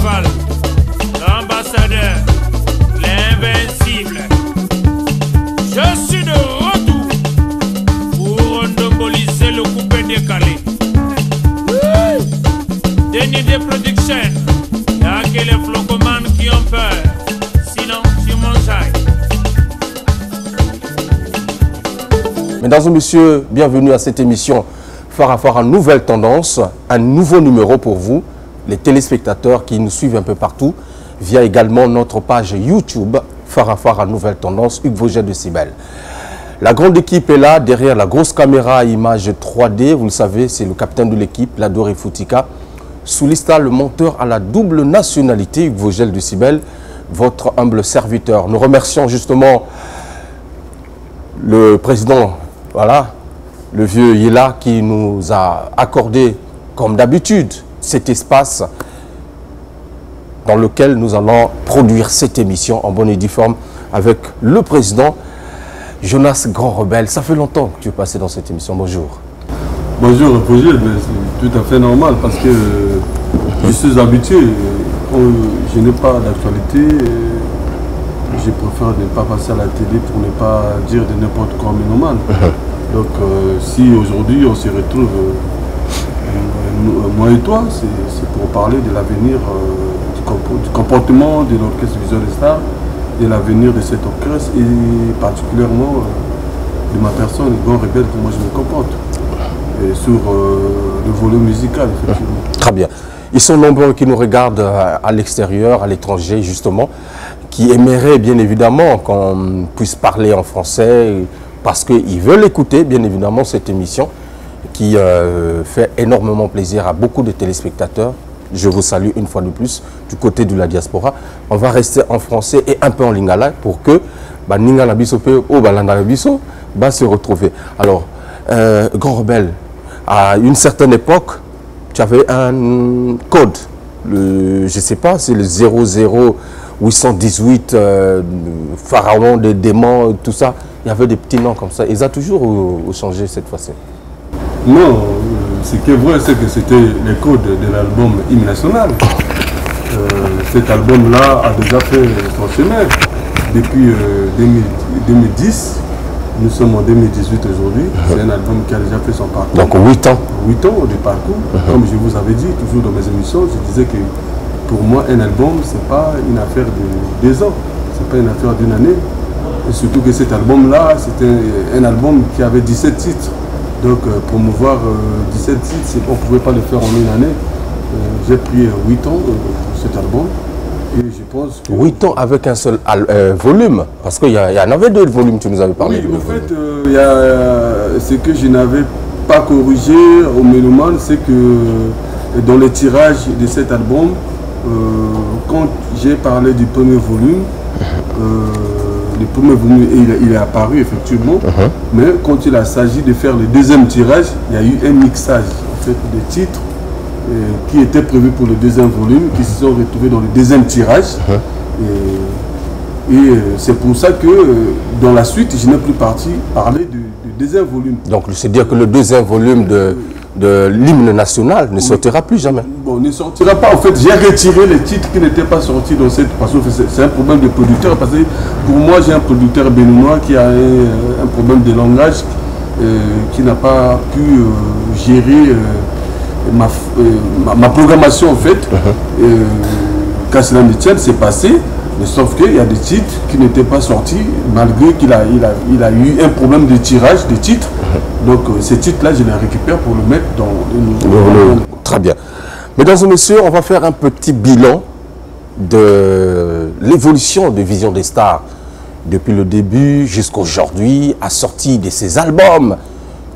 Fall, l'ambassadeur, l'invincible. Je suis de retour pour endomboliser le coupé décalé. Déni de production, y'a que les flocomanes qui ont peur. Sinon, tu mangeailles. Mesdames et messieurs, bienvenue à cette émission Farafara Nouvelle Tendance, un nouveau numéro pour vous, les téléspectateurs qui nous suivent un peu partout, via également notre page YouTube Farafara Nouvelle Tendance, Hugues Vogel de Cibel. La grande équipe est là, derrière la grosse caméra à image 3D, vous le savez, c'est le capitaine de l'équipe, Ladoré Foutika. Soulista, le monteur à la double nationalité, Hugues Vogel de Cibel, votre humble serviteur. Nous remercions justement le président, voilà, le vieux Yela qui nous a accordé, comme d'habitude, cet espace dans lequel nous allons produire cette émission en bonne et due forme avec le président Jonas Grand Rebelle. Ça fait longtemps que tu es passé dans cette émission. Bonjour. Bonjour, c'est tout à fait normal parce que je suis habitué. Je n'ai pas d'actualité. Je préfère ne pas passer à la télé pour ne pas dire de n'importe quoi ménomane. Donc si aujourd'hui on se retrouve, moi et toi, c'est pour parler de l'avenir du comportement de l'orchestre Vision des Stars, de l'avenir de cet orchestre et particulièrement de ma personne, le Grand Rebelle, comment je me comporte. Et sur le volet musical, effectivement. Très bien. Ils sont nombreux qui nous regardent à l'extérieur, à l'étranger, justement, qui aimeraient bien évidemment qu'on puisse parler en français, parce qu'ils veulent écouter, bien évidemment, cette émission qui fait énormément plaisir à beaucoup de téléspectateurs. Je vous salue une fois de plus du côté de la diaspora. On va rester en français et un peu en lingala pour que Ningala Biso ou Balanda Biso va se retrouver. Alors, Grand Rebelle, à une certaine époque, tu avais un code. Je ne sais pas, c'est le 00818, Pharaon, des démons, tout ça. Il y avait des petits noms comme ça. Ils ont toujours changé cette fois-ci. Non, ce qui est vrai, c'est que c'était les codes de l'album Hymne National. Cet album-là a déjà fait son chemin depuis 2010. Nous sommes en 2018 aujourd'hui. C'est un album qui a déjà fait son parcours. Donc 8 ans. 8 ans de parcours. Comme je vous avais dit, toujours dans mes émissions, je disais que pour moi, un album, ce n'est pas une affaire de 2 ans. Ce n'est pas une affaire d'une année. Et surtout que cet album-là, c'était un album qui avait 17 titres. Donc, promouvoir 17 titres, on ne pouvait pas le faire en une année. J'ai pris 8 ans pour cet album. Et je pense que 8 ans avec un seul volume. Parce qu'il y en avait 2 volumes, tu nous avais parlé. Oui, en fait, ce que je n'avais pas corrigé au Méloman, c'est que dans les tirages de cet album, quand j'ai parlé du premier volume, le premier volume, il est apparu effectivement, mais quand il a s'agit de faire le deuxième tirage, il y a eu un mixage en fait, de titres qui étaient prévus pour le deuxième volume, qui se sont retrouvés dans le deuxième tirage. Et c'est pour ça que dans la suite, je n'ai plus parler du deuxième volume. Donc c'est dire que le deuxième volume de l'hymne national ne sortira plus jamais. Bon, ne sortira pas. En fait, j'ai retiré les titres qui n'étaient pas sortis dans cette... Parce que c'est un problème de producteur. Parce que pour moi, j'ai un producteur béninois qui a un problème de langage, qui n'a pas pu gérer ma programmation, en fait. Quand cela me tienne, c'est passé. Mais sauf qu'il y a des titres qui n'étaient pas sortis, malgré qu'il a eu un problème de tirage des titres. Donc ces titres-là, je les récupère pour le mettre dans le nouveau. Très bien. Mesdames et messieurs, on va faire un petit bilan de l'évolution de Vision des Stars depuis le début jusqu'à aujourd'hui, assorti de ces albums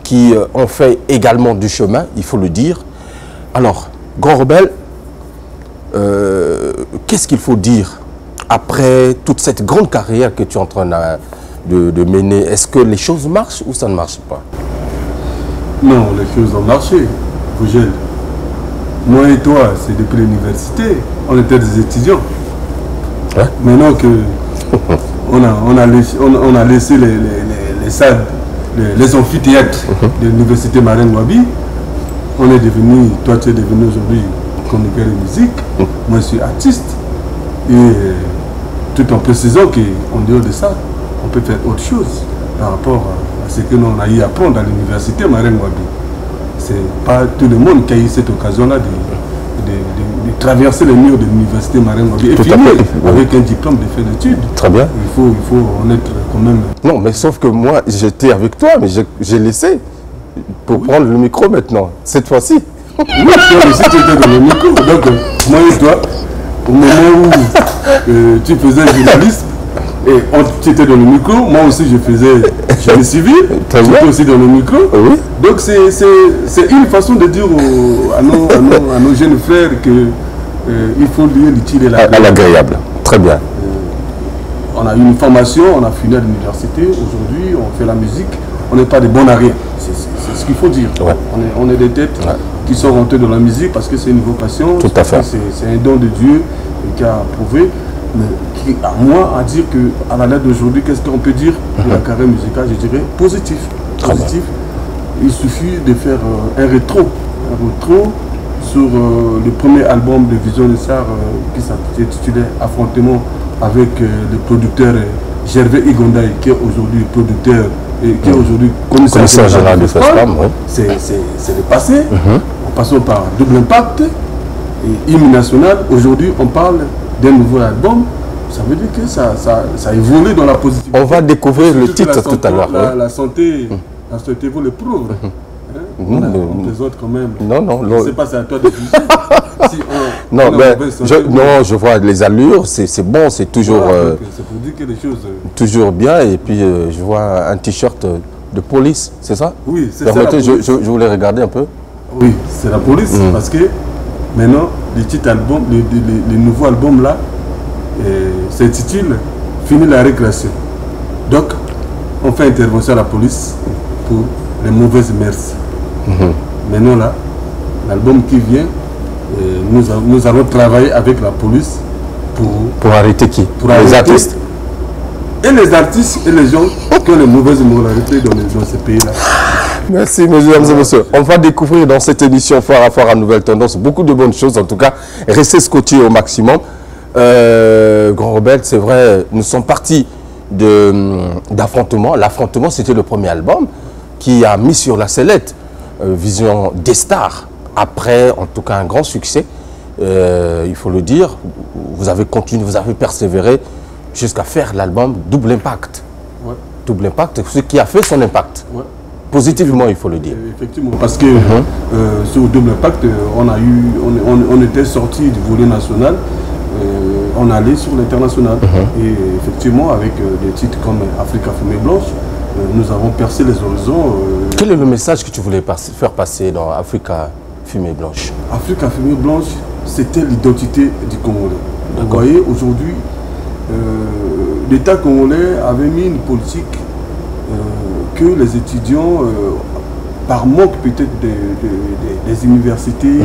qui ont fait également du chemin, il faut le dire. Alors, Grand Rebelle, qu'est-ce qu'il faut dire après toute cette grande carrière que tu es en train de mener? Est-ce que les choses marchent ou ça ne marche pas? Non, les choses ont marché, Vogel. Moi et toi, c'est depuis l'université. On était des étudiants. Hein? Maintenant que on a laissé les salles, les amphithéâtres de l'université Marine Wabi, on est devenu, toi tu es devenu aujourd'hui chroniqueur de musique, moi je suis artiste. Et tout en précisant qu'en dehors de ça, on peut faire autre chose par rapport à ce que l'on a eu à apprendre à l'université Marine Wabi. C'est pas tout le monde qui a eu cette occasion-là de traverser les murs de l'université Marine Wabi et finir avec un diplôme de fin d'études. Très bien. Il faut en être quand même... Non, mais sauf que moi, j'étais avec toi, mais j'ai laissé pour prendre le micro maintenant, cette fois-ci. Oui, toi aussi tu étais dans le micro. Donc, moi et toi, au moment où tu faisais journaliste, et tu étais dans le micro, moi aussi je faisais génie civil, tu étais aussi dans le micro. Oui. Donc c'est une façon de dire à nos jeunes frères qu'il faut lier l'utile et l'agréable. Très bien. On a eu une formation, on a fini à l'université, aujourd'hui on fait la musique, on n'est pas des bons à rien, c'est ce qu'il faut dire. Ouais. On est des têtes qui sont rentrées dans la musique parce que c'est une vocation, tout à fait. C'est un don de Dieu qui a prouvé, mais qui à moi à dire qu'à la lettre d'aujourd'hui, qu'est-ce qu'on peut dire de la carrière musicale, je dirais positif. Positif. Il suffit de faire un rétro sur le premier album de Vision de Sar qui s'intitulait Affrontement avec le producteur Gervais Igondaï, qui est aujourd'hui producteur et qui est aujourd'hui commissaire général de FESPAM. Oui. C'est le passé. En passant par Double Impact et Hymne National. Aujourd'hui, on parle d'un nouveau album. Ça veut dire que ça évolue dans la positivité. On va découvrir le titre tout à l'heure. La santé vous le prouve. On plaisante quand même. Non. Je ne sais pas, c'est à toi de juger. Si je vois les allures, c'est bon, c'est toujours, c'est pour dire que les choses... toujours bien. Et puis, je vois un t-shirt de police, c'est ça? Oui, c'est ça. Permettez, je voulais regarder un peu. Oui, c'est la police, parce que maintenant, le nouveau album là, s'intitule Fini la récréation. Donc, on fait intervention à la police pour les mauvaises mœurs. Maintenant là, l'album qui vient, nous allons travailler avec la police pour arrêter qui? Pour les artistes. Et les artistes et les gens qui ont les mauvaises moralités dans ce pays-là. Merci, mesdames et messieurs. On va découvrir dans cette édition Foire à Foire à Nouvelle Tendance beaucoup de bonnes choses. En tout cas, restez scotchés au maximum. Grand Rebelle, c'est vrai, nous sommes partis d'Affrontement. L'Affrontement, c'était le premier album qui a mis sur la sellette Vision des stars. Après, en tout cas, un grand succès, il faut le dire. Vous avez continué, vous avez persévéré jusqu'à faire l'album Double Impact. Ouais. Double Impact, ce qui a fait son impact. Ouais. Positivement, il faut le dire. Effectivement, parce que sur Double Impact, on était sorti du volet national, on allait sur l'international. Et effectivement, avec des titres comme Africa Fumée Blanche, nous avons percé les horizons. Quel est le message que tu voulais faire passer dans Africa Fumée Blanche? Africa Fumée Blanche, c'était l'identité du Congolais. Vous voyez, aujourd'hui, l'État congolais avait mis une politique que les étudiants, par manque peut-être des universités,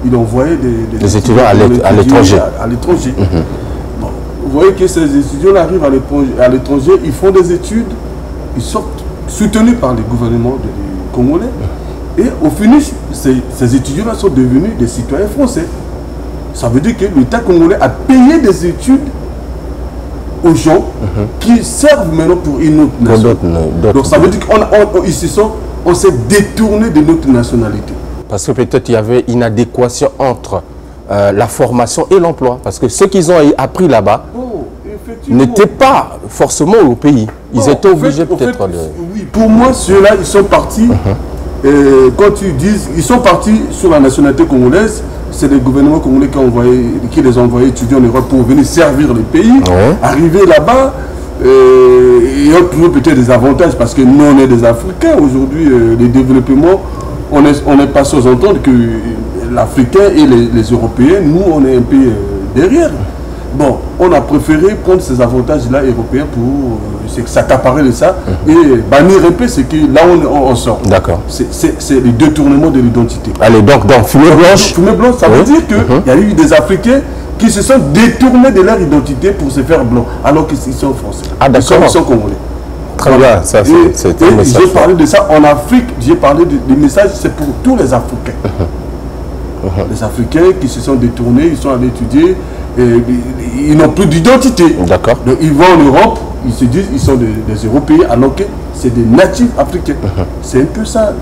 ils envoyaient des étudiants à l'étranger. Bon, vous voyez que ces étudiants arrivent à l'étranger, ils font des études, ils sortent soutenus par les gouvernements congolais. Et au finish, ces étudiants-là sont devenus des citoyens français. Ça veut dire que l'État congolais a payé des études aux gens qui servent maintenant pour une autre nation. Donc ça veut dire qu'on s'est détourné de notre nationalité. Parce que peut-être il y avait une inadéquation entre la formation et l'emploi. Parce que ceux qu'ils ont appris là-bas n'étaient pas forcément au pays. Ils étaient obligés peut-être de... Oui, pour moi, ceux-là, ils sont partis, quand tu dis, ils sont partis sur la nationalité congolaise. C'est les gouvernements congolais qui les ont envoyés étudier en Europe pour venir servir le pays. Arriver là-bas, ils ont toujours peut-être des avantages parce que nous, on est des Africains. Aujourd'hui, les développements, on n'est pas sans entendre que l'Africain et les Européens, nous, on est un peu derrière. Bon, on a préféré prendre ces avantages-là européens pour s'accaparer de ça et bannir un peu ce qui là on sort. D'accord. C'est le détournement de l'identité. Allez, donc Fumée Blanche. Fumée Blanche, ça veut dire qu'il y a eu des Africains qui se sont détournés de leur identité pour se faire blanc, alors qu'ils sont français. Ah d'accord. Ils sont congolais. Très bien, ça c'est un message. J'ai parlé de ça en Afrique, j'ai parlé des messages, c'est pour tous les Africains. Les Africains qui se sont détournés, ils sont allés étudier, et ils n'ont plus d'identité. D'accord. Donc ils vont en Europe, ils se disent qu'ils sont des Européens, alors que c'est des natifs africains. C'est un peu ça,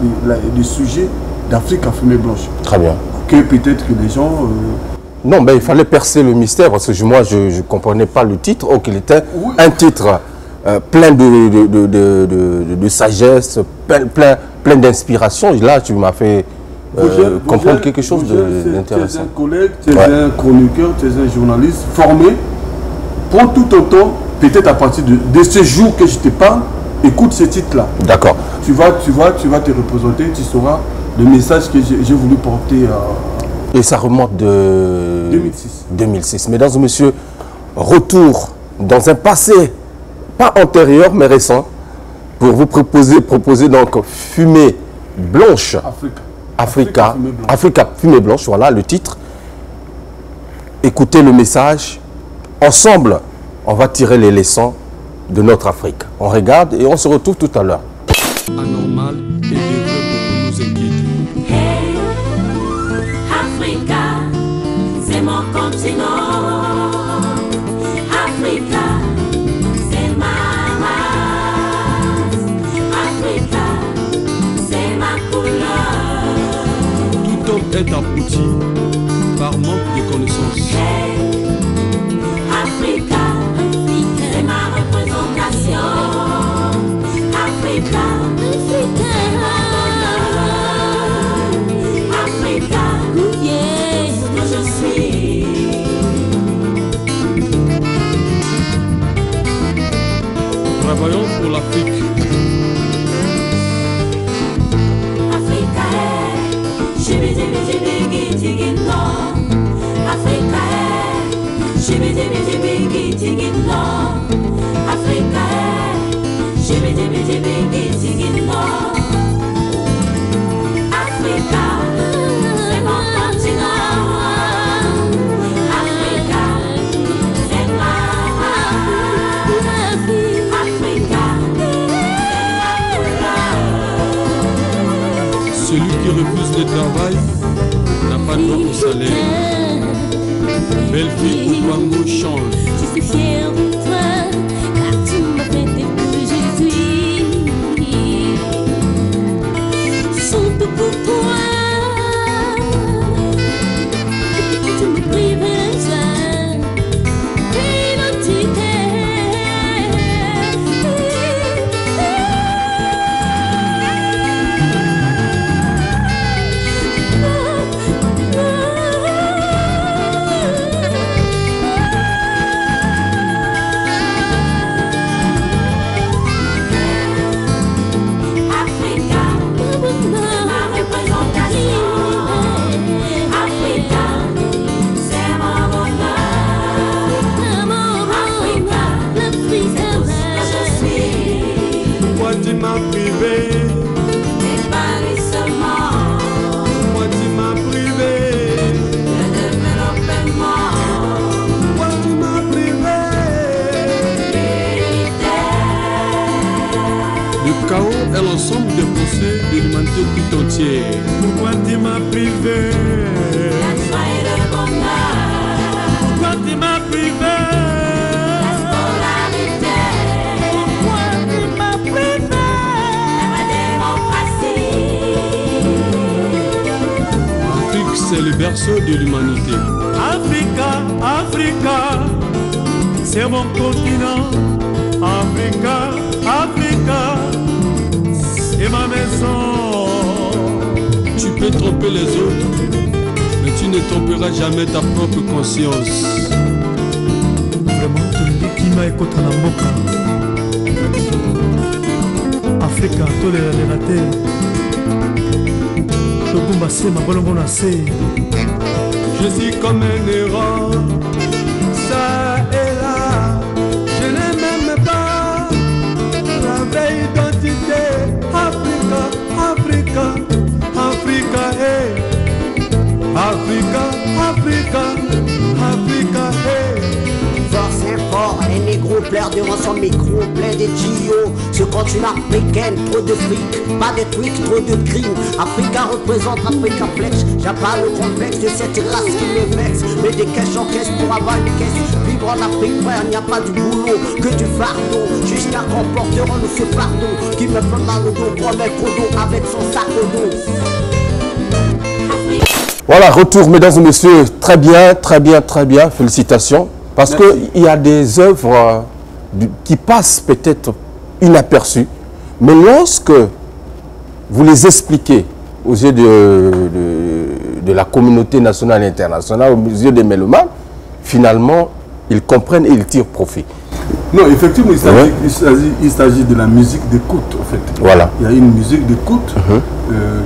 le sujet d'Afrique à fumée blanche. Très bien. Que peut-être que les gens... Non, mais il fallait percer le mystère, parce que moi, je ne comprenais pas le titre. Oh, qu'il était un titre plein de sagesse, plein d'inspiration. Là, tu m'as fait comprendre quelque chose d'intéressant. Tu es un collègue, tu es un chroniqueur, tu es un journaliste formé. Prends tout ton temps, peut-être à partir de ce jour que je te parle, écoute ce titre-là. D'accord. Tu vas te représenter, tu sauras le message que j'ai voulu porter à... Et ça remonte de 2006. 2006. Mesdames et messieurs, retour dans un passé, pas antérieur, mais récent, pour vous proposer donc Fumée Blanche. Africa, Fumée Blanche, voilà le titre. Écoutez le message. Ensemble, on va tirer les leçons de notre Afrique. On regarde et on se retrouve tout à l'heure. Anormal et devrait beaucoup nous inquiéter. Hey, Africa, c'est mon continent. Africa, c'est ma race. Africa, c'est ma couleur. Tout homme est abouti par manque de connaissances. Hey, Africa, c'est ma représentation. Africa, c'est ma couleur. Africa, yeah, ce que je suis. Travaillons pour l'Afrique. Africa, shibi dibi dibi giti no. Africa, shibi dibi dibi giti no. Africa, shibi dibi dibi giti no. Africa, c'est mon continent. Africa, c'est ma race. Africa, c'est ma couleur. Celui qui refuse le travail n'a pas droit au salaire. Belle fille ou Bango change. Je suis fière de toi, car tu m'as fait tel que je suis. Je chante pour toi, tu me prives de joie, d'identité. Africa, ma représentation. Africa, c'est mon bonheur. Africa, c'est ce que je suis. Pourquoi tu m'as privé? L'épanouissement, Pourquoi tu m'as privé? le développement, Pourquoi tu m'as privé? l'unité. Le chaos est l'ensemble des pensées de l'humanité tout entière. Pourquoi tu m'as privé? La joie et le bonheur, Pourquoi tu m'as privé? la scolarité, Pourquoi tu m'as privé? la démocratie. L'Afrique, c'est le berceau de l'humanité. Africa, Africa, c'est mon continent. Africa, Africa, c'est ma maison. Tu peux tromper les autres, mais tu ne tromperas jamais ta propre conscience. Vraiment, tolingikima ekota na mboka Afrika tolelela te tobumba se mabolongo na se. Je suis comme un errant, ça et là. Je n'ai même pas la vraie identité. Africa, Africa, Africa, hey. Africa, Africa, Africa, hey. Force et fort, les négros pleurent devant son son micro plein de tuyaux. Ce continent africain, trop de fric, pas de trucs, trop de crimes. Africa représente Africa Flex. J'ai pas le complexe de cette race qui me vexe. Mais des caisses en caisse pour avoir des caisses. Vivre en Afrique, frère, il n'y a pas du boulot que du fardeau. Jusqu'à qu'on portera de ce fardeau qui me fait mal au dos, promet au dos avec son sac au dos. Voilà, retour, mesdames et messieurs. Très bien, très bien, très bien. Félicitations. Parce qu'il y a des œuvres qui passent peut-être inaperçues. Mais lorsque vous les expliquez aux yeux de la communauté nationale et internationale, aux yeux des mélomanes, finalement, ils comprennent et ils tirent profit. Non, effectivement, il s'agit de la musique d'écoute, en fait. Voilà. Il y a une musique d'écoute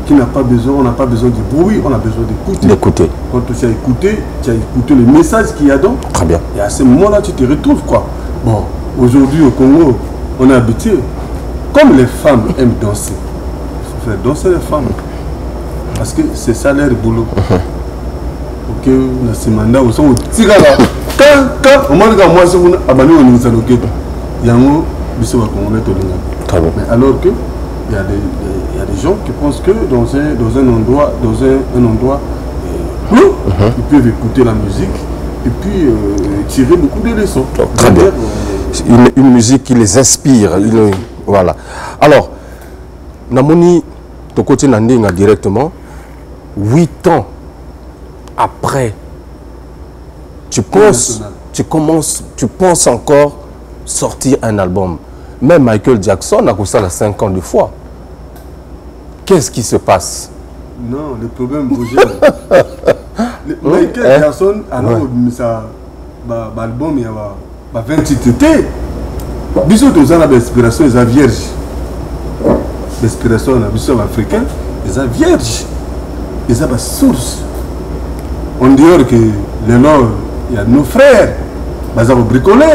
qui n'a pas besoin, on n'a pas besoin du bruit, on a besoin d'écouter. D'écouter. Quand tu as écouté le message qu'il y a dedans. Très bien. Et à ce moment-là, tu te retrouves, quoi. Bon, aujourd'hui au Congo, on est habitué. Comme les femmes aiment danser, il faut faire danser les femmes. Parce que c'est ça leur boulot. Ok, on a ce mandat, on s'en quand au moins moi je suis abonné au niveau de Yango, Très bien. mais alors que il y a des gens qui pensent que dans un endroit ils peuvent écouter la musique et puis tirer beaucoup de leçons. Très bien. Une musique qui les inspire. Voilà. Alors, Namoni, ton côté Nandinga directement, 8 ans après, tu penses encore sortir un album. Même Michael Jackson a ça 50 fois. Qu'est-ce qui se passe? Non, le problème, Roger. Michael Jackson, alors, ça, l'album, il y a 20 titres. Bisous, tous les inspirations, ils sont vierges. L'inspiration, l'inspiration africaine, ils sont vierges. Ils ont des sources. On dirait que les noms, il y a nos frères, ils ont bricolé,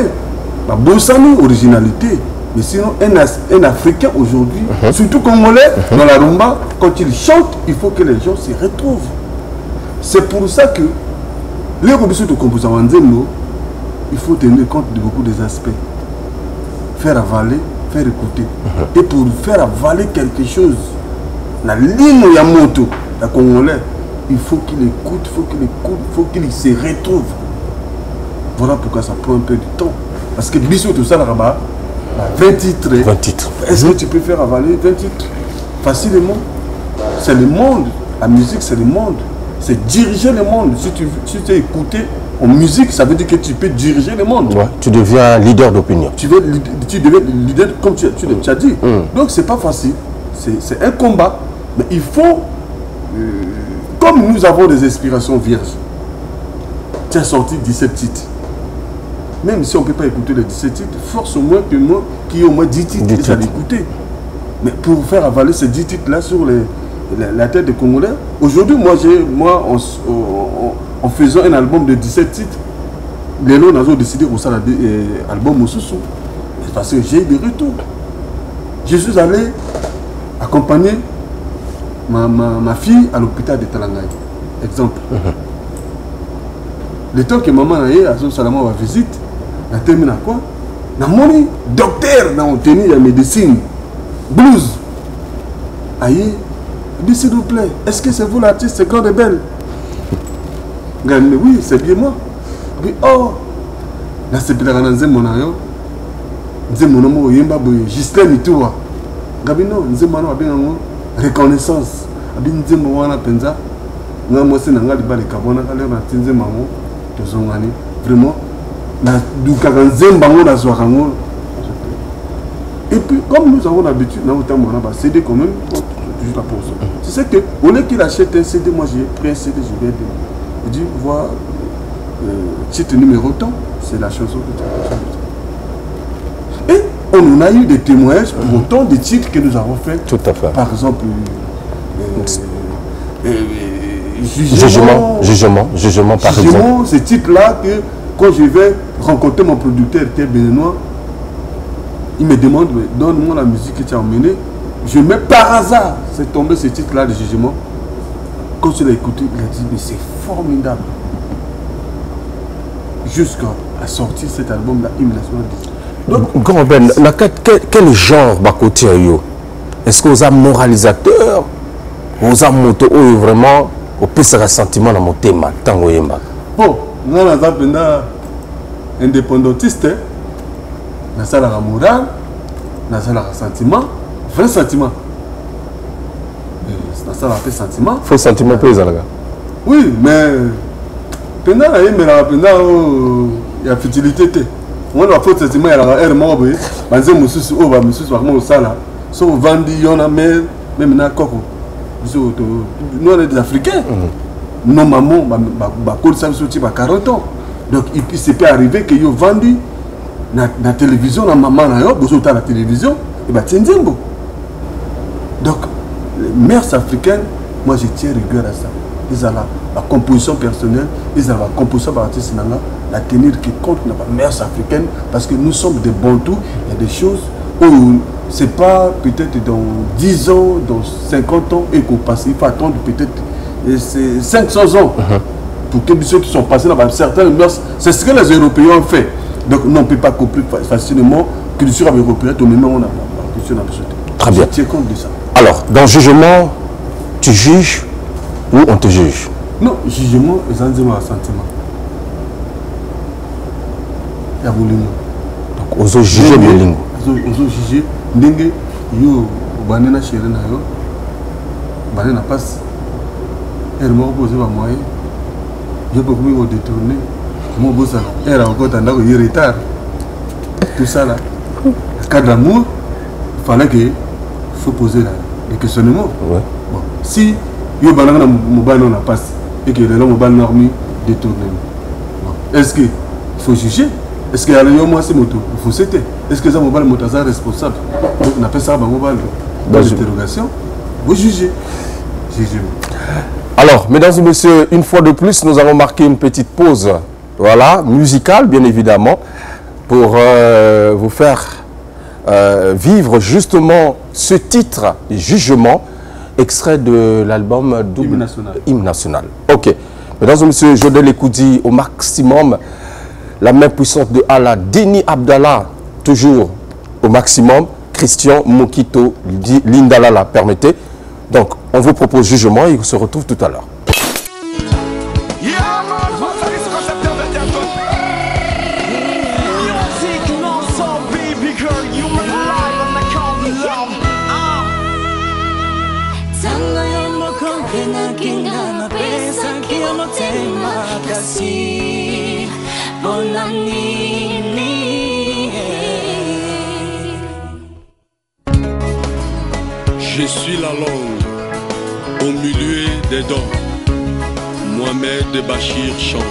ils ont bossé originalité. Mais sinon, un Africain aujourd'hui, surtout Congolais, dans la rumba, quand il chante, il faut que les gens s'y retrouvent. C'est pour ça que les compositions de composants, il faut tenir compte de beaucoup des aspects. Faire avaler, faire écouter. Et pour faire avaler quelque chose, la ligne Yamoto, la Congolais, il faut qu'il écoute, il faut qu'il se retrouve. Voilà pourquoi ça prend un peu de temps. Parce que bisous tout ça là-bas, 20 titres. 20 titres. Est-ce que tu peux faire avaler 20 titres facilement? C'est le monde. La musique, c'est le monde. C'est diriger le monde. Si tu es écouté en musique, ça veut dire que tu peux diriger le monde. Ouais, tu deviens leader d'opinion. Tu deviens leader comme tu as dit. Donc, c'est pas facile. C'est un combat. Mais il faut... comme nous avons des inspirations vierges, tu as sorti 17 titres. Même si on ne peut pas écouter les 17 titres, force au moins que moi, qui ai au moins 10 titres, j'allais écouter. Mais pour faire avaler ces 10 titres-là sur la tête des Congolais, aujourd'hui, moi en faisant un album de 17 titres, les gens ont décidé de faire un album au sous-sous. Parce que j'ai eu des retours. Je suis allé accompagner ma fille à l'hôpital de Talangaï. Exemple. Le temps que maman a eu à son salama va visite, elle a terminé à quoi? Na moni docteur dans tenue de médecine, blues. Aïe, s'il vous plaît, est-ce que c'est vous l'artiste, c'est grande et belle? Mais oui, c'est bien moi. Oui, oh, là c'est bien dans mon ayo. Nzemono yemba boy, Justin Mitoua. Gabino, nzemono bien reconnaissance. Abi nzembo wana penza. Nga mwese na ngali bali kabona kale na tinze mamo. Tozongani vraiment na dukaka nzemba ngo na zwa kango. Et puis comme nous avons l'habitude na autant mona ba CD quand même toujours la pause. Tu sais que au lieu qu'il achète un CD, moi j'ai pris un CD, je vais dire. Il dit voilà titre numéro tant, c'est la chanson que tu as chanté. Et on a eu des témoignages pour autant des titres que nous avons fait. Tout à fait. Par exemple, Jugement par exemple. Ce titre-là que quand je vais rencontrer mon producteur qui est béninois, il me demande, donne-moi la musique que tu as emmenée. Je mets par hasard, c'est tombé ce titre-là de Jugement. Quand je l'ai écouté, il a dit, mais c'est formidable. Jusqu'à sortir cet album-là, il me laisse. Grand Ben, quel genre de côté est-ce que vous êtes moralisateur, vous êtes moto vraiment au plus sentiment dans mon thème tant que bon, nous sommes indépendantiste, nous sommes la morale, nous sommes le sentiment, vrai sentiment. Nous sommes un sentiment. Faux sentiment pesant là. Oui, mais pendant il y a futilité. On a fait sentiment, il y a un mort, mais c'est monsieur ou va monsieur soit mon sala. So vendi yona même na koko. Nous on est des Africains. Nos mamans ba col ça sorti ba 40 ans. Donc il s'est pas arrivé que yo vendu na télévision na maman na yo, bozo ta la télévision et ba tindimbo. Donc les mères africaines, moi je tiens rigueur à ça. Ils ont la composition personnelle, ils ont la composition par artiste la tenir qui compte dans les mères africaines parce que nous sommes des bantous, il y a des choses où c'est pas peut-être dans 10 ans, dans 50 ans et qu'on passe, il faut attendre peut-être 500 ans pour que ceux qui sont passés dans certaines mœurs, c'est ce que les Européens ont fait. Donc on ne peut pas comprendre facilement que le sur européen, au moment où on a la question de très bien. Je tiens compte de ça. Alors, dans le jugement, tu juges ou on te juge? Non, jugement, c'est un sentiment. Il y a bolingo. Donc, aux autres juger bolingo. Aux autres juger, ndenge yo banana chéri na yo, banana passe. Elle m'a posé ma moyen. Je peux me détourner. Mon beau ça, elle a encore tendance à y retard. Tout ça là. Le cas d'amour, il fallait que faut poser les questionnements. Ouais. Bon, si yo banana mo banana passe et que l'homme banana dormi détourné. Bon. Est-ce que faut juger? Est-ce que y a moi c'est moto? Il faut citer. Est-ce que ça mobile motaza responsable? Donc on appelle ça mobile. Dans l'interrogation, vous jugez. Jugez. Alors, mesdames et messieurs, une fois de plus, nous allons marquer une petite pause, voilà, musicale, bien évidemment, pour vous faire vivre justement ce titre, Jugement, extrait de l'album Hymne National. Ok. Mesdames et messieurs, Jodel Ekoudi au maximum, la main puissante de Allah, Deni Abdallah, toujours au maximum, Christian Mokito, Lindalala, permettez. Donc, on vous propose Jugement et on se retrouve tout à l'heure. Je suis la langue au milieu des dents. Mohamed Bachir chante.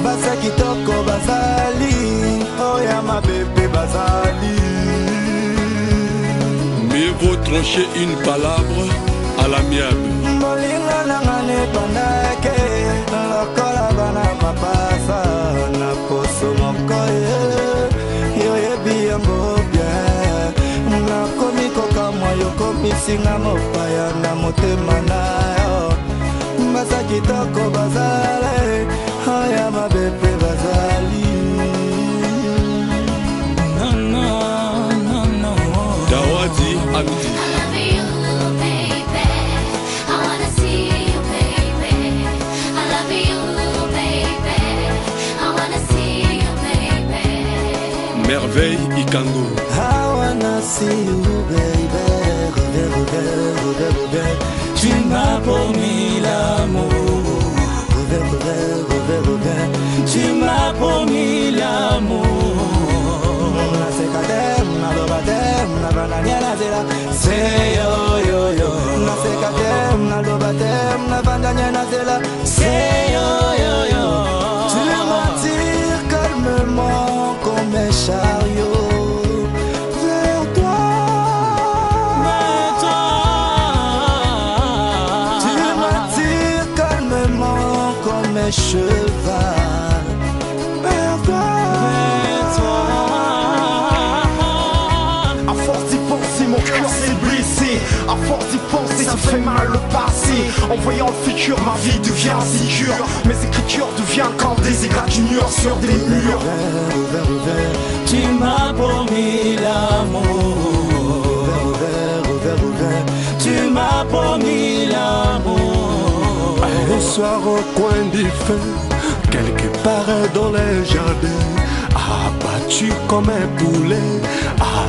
Basa kitoko bazali, oya ma bébé bazali. Mieux vaut trancher une palabre à l'amiable. Molinga nangane pandake, lokola bana mapasa, na poso mokoye, yoyebi yango bien. Nakomi koka mwa yokomi singa mopaya na motema na yo. Basa kitoko bazali, oya ma bébé bazali. No, no, no, no. Dawadi Amdi. Merveille Ikango. I wanna see you, baby. Tu m'as promis l'amour. Tu m'as promis l'amour. C'est yo yo yo. C'est yo yo yo. Tu m'attires calmement comme un chariot vers toi. Tu m'attires calmement comme un cheval. À force d'y penser, ça fait mal le passé. En voyant le futur, ma vie devient insécure. Mes écritures deviennent comme des égratignures sur des murs. Tu m'as promis l'amour. Tu m'as promis l'amour. Un soir au coin du feu, quelque part dans les jardins, abattu comme un poulet,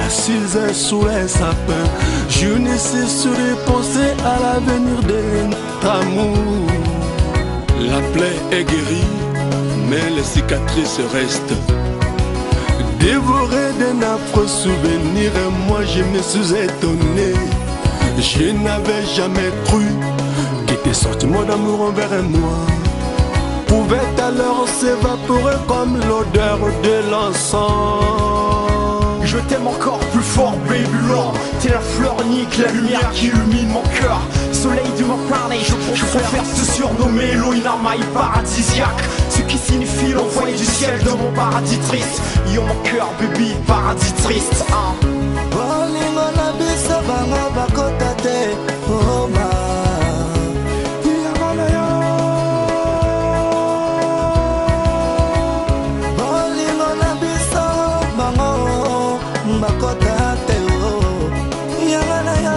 assise sous les sapins, je ne cesse de penser à l'avenir de notre amour. La plaie est guérie, mais les cicatrices restent. Dévoré d'un affreux souvenir, moi je me suis étonné. Je n'avais jamais cru que tes sentiments d'amour envers moi pouvaient alors s'évaporer comme l'odeur de l'encens. Je t'aime encore plus fort, baby love. T'es la fleur unique, la lumière qui illumine mon cœur. Soleil de ma planète, je préfère te surnommer Elohim my paradisiaque. Ce qui signifie l'envoyé du ciel de mon paradis triste. Yo mon cœur, baby, paradis triste. Bolingo na biso bango bakota te, oh ma. Bolingo na biso bango bakota te, oh yanga na yo.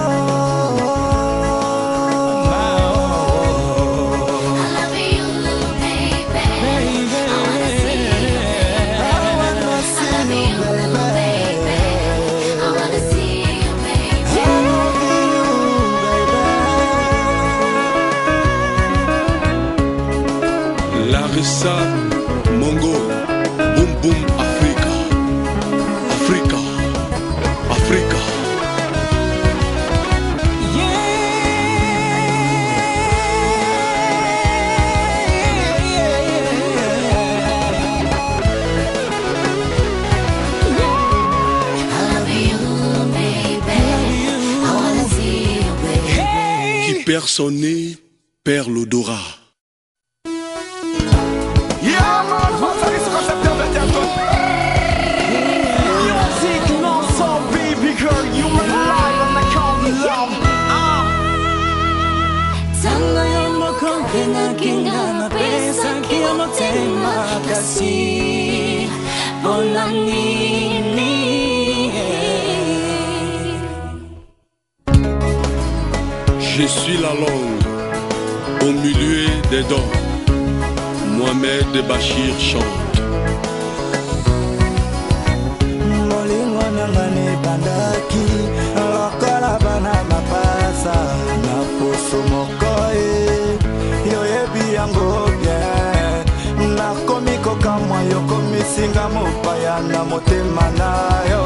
Larissa Mongo, boum boum Africa, Africa, Africa. Qui perd son nez, perd l'odorat. Je suis la langue au milieu des dents. Mohamed Bachir chante. Molingo nangane bandaki, lokola bana mapasa na poso mokoe. Yoyebi yango bien, nakomi kokamwa yokomi singa mopaya na motema na yo.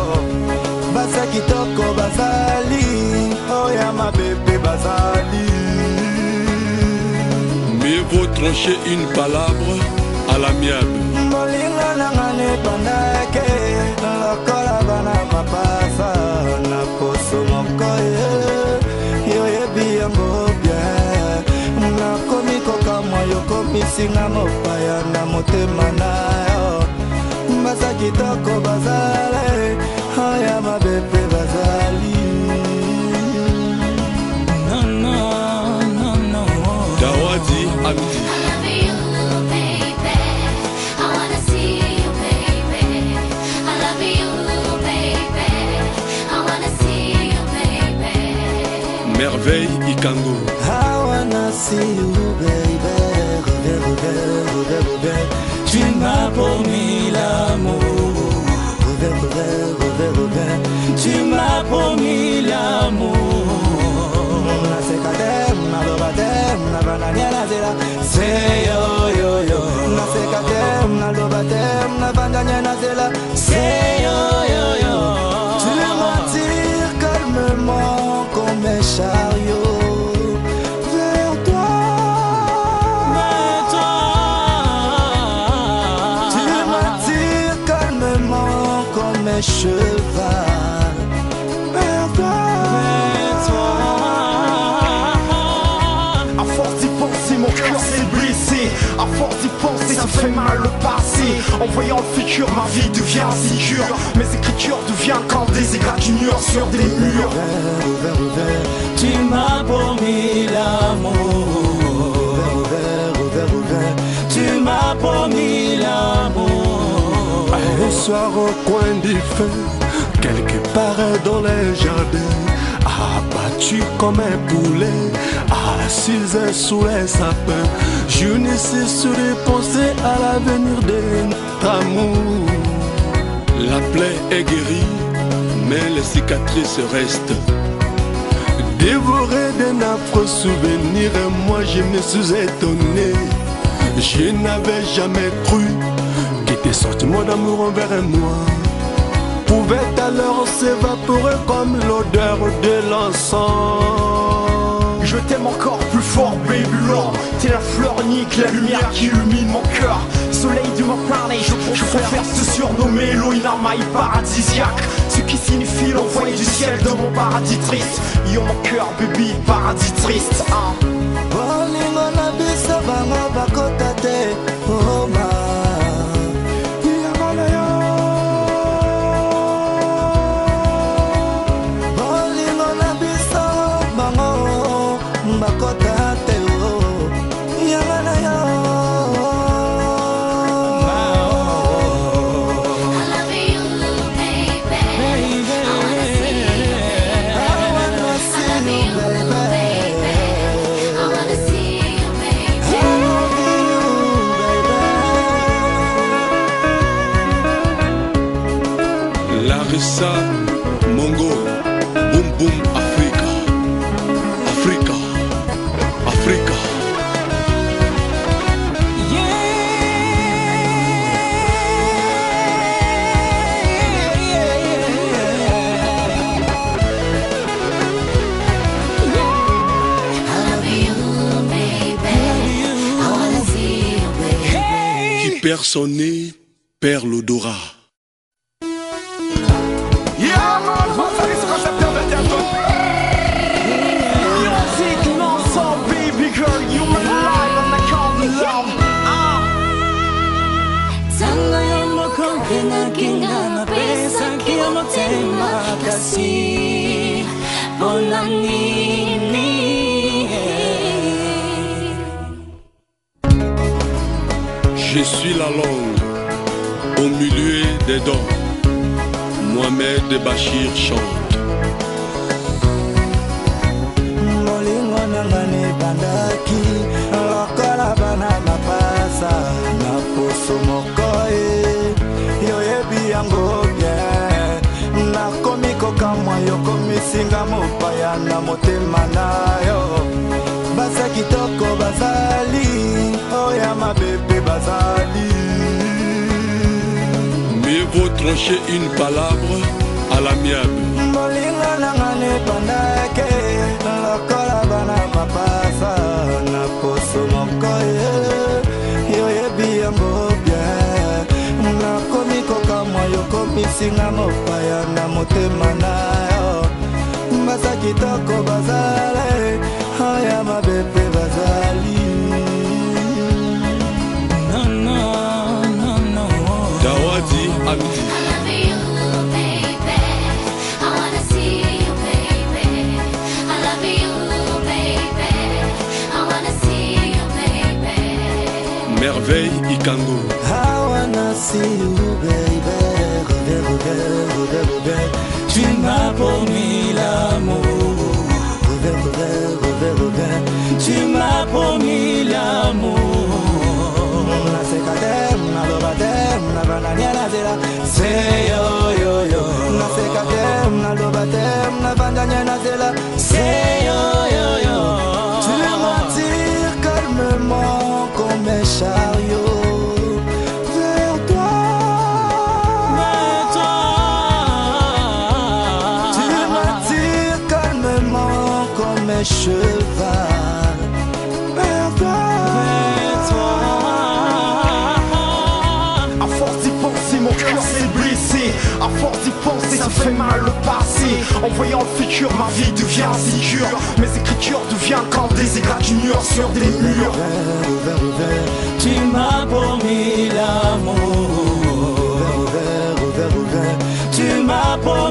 Basa kitoko bazali, oya ma bébé bazali. Mieux vaut trancher une palabre à l'amiable. Molingo nangane bandake, lokola bana mapasa na poso mokoe. Yoyebi yango bien, nakomi kokamwa yokomi singa mopaya na motema na yo. Basa kitoko bazali, oya ma bébé bazali. Dawadi Amdi. Merveille Ikango. I wanna see you, baby. Tu m'as promis l'amour. Tu m'as promis l'amour. Say yo yo yo. Say yo yo yo. Tu m'attires calmement comme un chariot vers toi. Tu m'attires calmement comme un cheval vers toi. À force d'y penser, mon cœur s'est blessé. À force d'y penser, ça fait mal le passé. En voyant le futur, ma vie devient insécure. Mes écritures deviennent comme des égratignures sur des murs. Tu m'as promis l'amour. Tu m'as promis l'amour. Un soir au coin du feu, quelque part dans les jardins, abattu comme un poulet, assise sous les sapins, je ne cesse de penser à l'avenir de notre amour. La plaie est guérie, mais les cicatrices restent. Dévoré d'un affreux souvenir, moi je me suis étonné. Je n'avais jamais cru que tes sentiments d'amour envers moi pouvaient alors s'évaporer comme l'odeur de l'encens. Je t'aime encore plus fort, baby love. T'es la fleur unique, la lumière qui illumine mon cœur. Soleil de ma planète, je préfère te surnommer Elohim Armaï paradisiaque. Ce qui signifie l'envoyé du ciel de mon paradis triste. Yo mon cœur, baby, paradis triste. Bolingo na biso bango bakota te, oh ma. Bolingo na biso bango bakota te, oh yangana yo. Larissa Mongo, boum boum Africa, Africa, Africa. Qui perd son nez, perd l'odorat. Je suis la langue au milieu des dents. Mohamed Bachir chante. Molingo nangane bandaki, lokola bana mapasa, na poso mokoe, yoyebi yango bien. Nakomi kokamwa yokomi singa mopaya na motema na yo. Basa kitoko bazali, oya ma bébé bazali. Mieux vaut trancher une palabre à l'amiable. Molingo nangane bandake, lokola bana mapasa, na poso mokoye, yoyebi yango bien. Nakomi kokamwa yokomi singa mopaya na motema na yo. Basa kitoko bazali, oya ma bébé bazali. Dawadi Amdi. Merveille Ikango. I wanna see you, baby. Tu m'as promis l'amour. Tu m'as promis l'amour. Say yo yo yo. Say yo yo yo. Tu m'attires calmement comme un chariot vers toi. Tu m'attires calmement comme un cheval vers toi. À force d'y penser, mon cœur s'est blessé. À force d'y penser, ça fait mal le passé. En voyant le futur, ma vie devient insécure. Mes écritures deviennent comme des égratignures sur des murs. Tu m'as promis l'amour.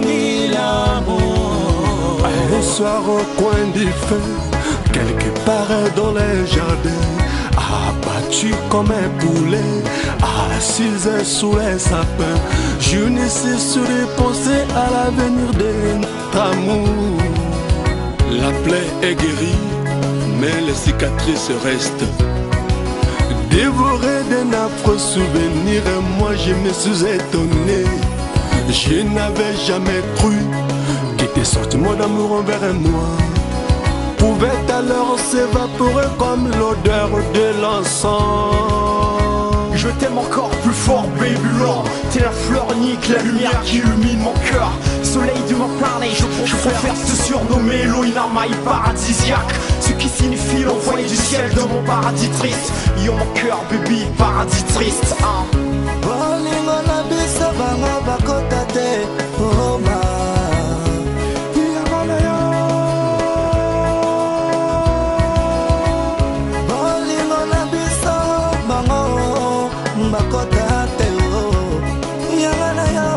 bongi l'amour. Un soir au coin du feu, quelque part dans les jardins, abattu comme un poulet, assise sous les sapins, je ne sais sur de penser à l'avenir de notre amour. La plaie est guérie, mais les cicatrices restent. Dévoré d'un affreux souvenir, moi je me suis étonné. Je n'avais jamais cru que tes sentiments d'amour envers moi pouvaient alors s'évaporer comme l'odeur de l'encens. Je t'aime encore plus fort, baby Lord. T'es la fleur unique, la lumière qui illumine mon cœur. Soleil de mon planet, je préfère te surnommer Elohim Maï paradisiaque. Ce qui signifie l'envoyé du ciel de mon paradis triste. Yo mon cœur, baby, paradis triste. Bolingo na biso bango bakota te, oh ma. Bolingo na biso bango bakota te, oh yanga na yo.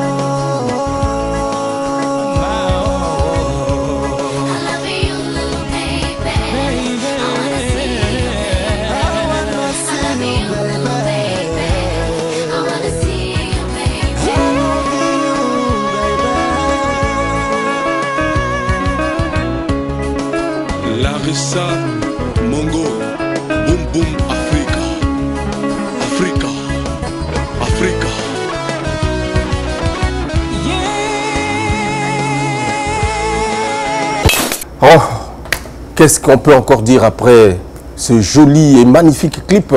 Larissa Mongo, boum boum Africa, Africa, Africa. Oh, qu'est-ce qu'on peut encore dire après ce joli et magnifique clip?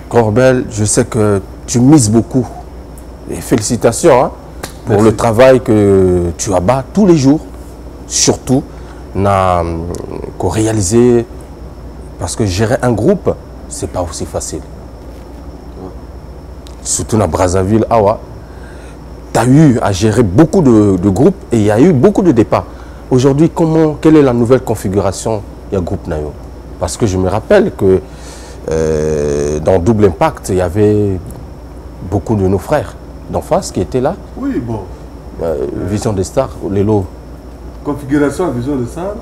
Corbel, je sais que tu mises beaucoup. Et félicitations hein, pour Merci. le travail que tu abats tous les jours, surtout qu'on réaliser, parce que gérer un groupe, c'est pas aussi facile. Surtout dans Brazzaville, Awa, tu as eu à gérer beaucoup de groupes et il y a eu beaucoup de départs. Aujourd'hui, quelle est la nouvelle configuration du groupe Nayo? Parce que je me rappelle que dans Double Impact, il y avait beaucoup de nos frères d'en face qui étaient là. Oui, bon. Vision des Stars, les lots. Configuration Vision des Stars.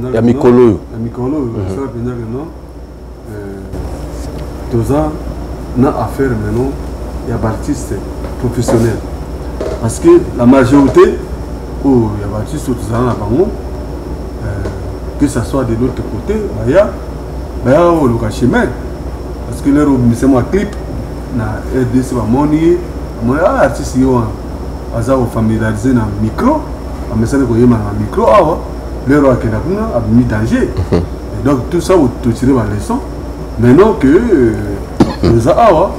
Il y a Mikolo. Il y a Mikolo, il y a deux ans, on a affaire maintenant, il y a des artistes professionnels. Parce que la majorité, il y a des artistes qui sont là, que ce soit de l'autre côté, il y a le chemin. Parce que leur c'est mon clip, na RDC va money, moi artiste yo aza familiarisé na micro, a message ko yema na micro awa, leur a kena kuna a mis danger. Et donc tout ça vous tirer ma leçon. Maintenant que nous awa,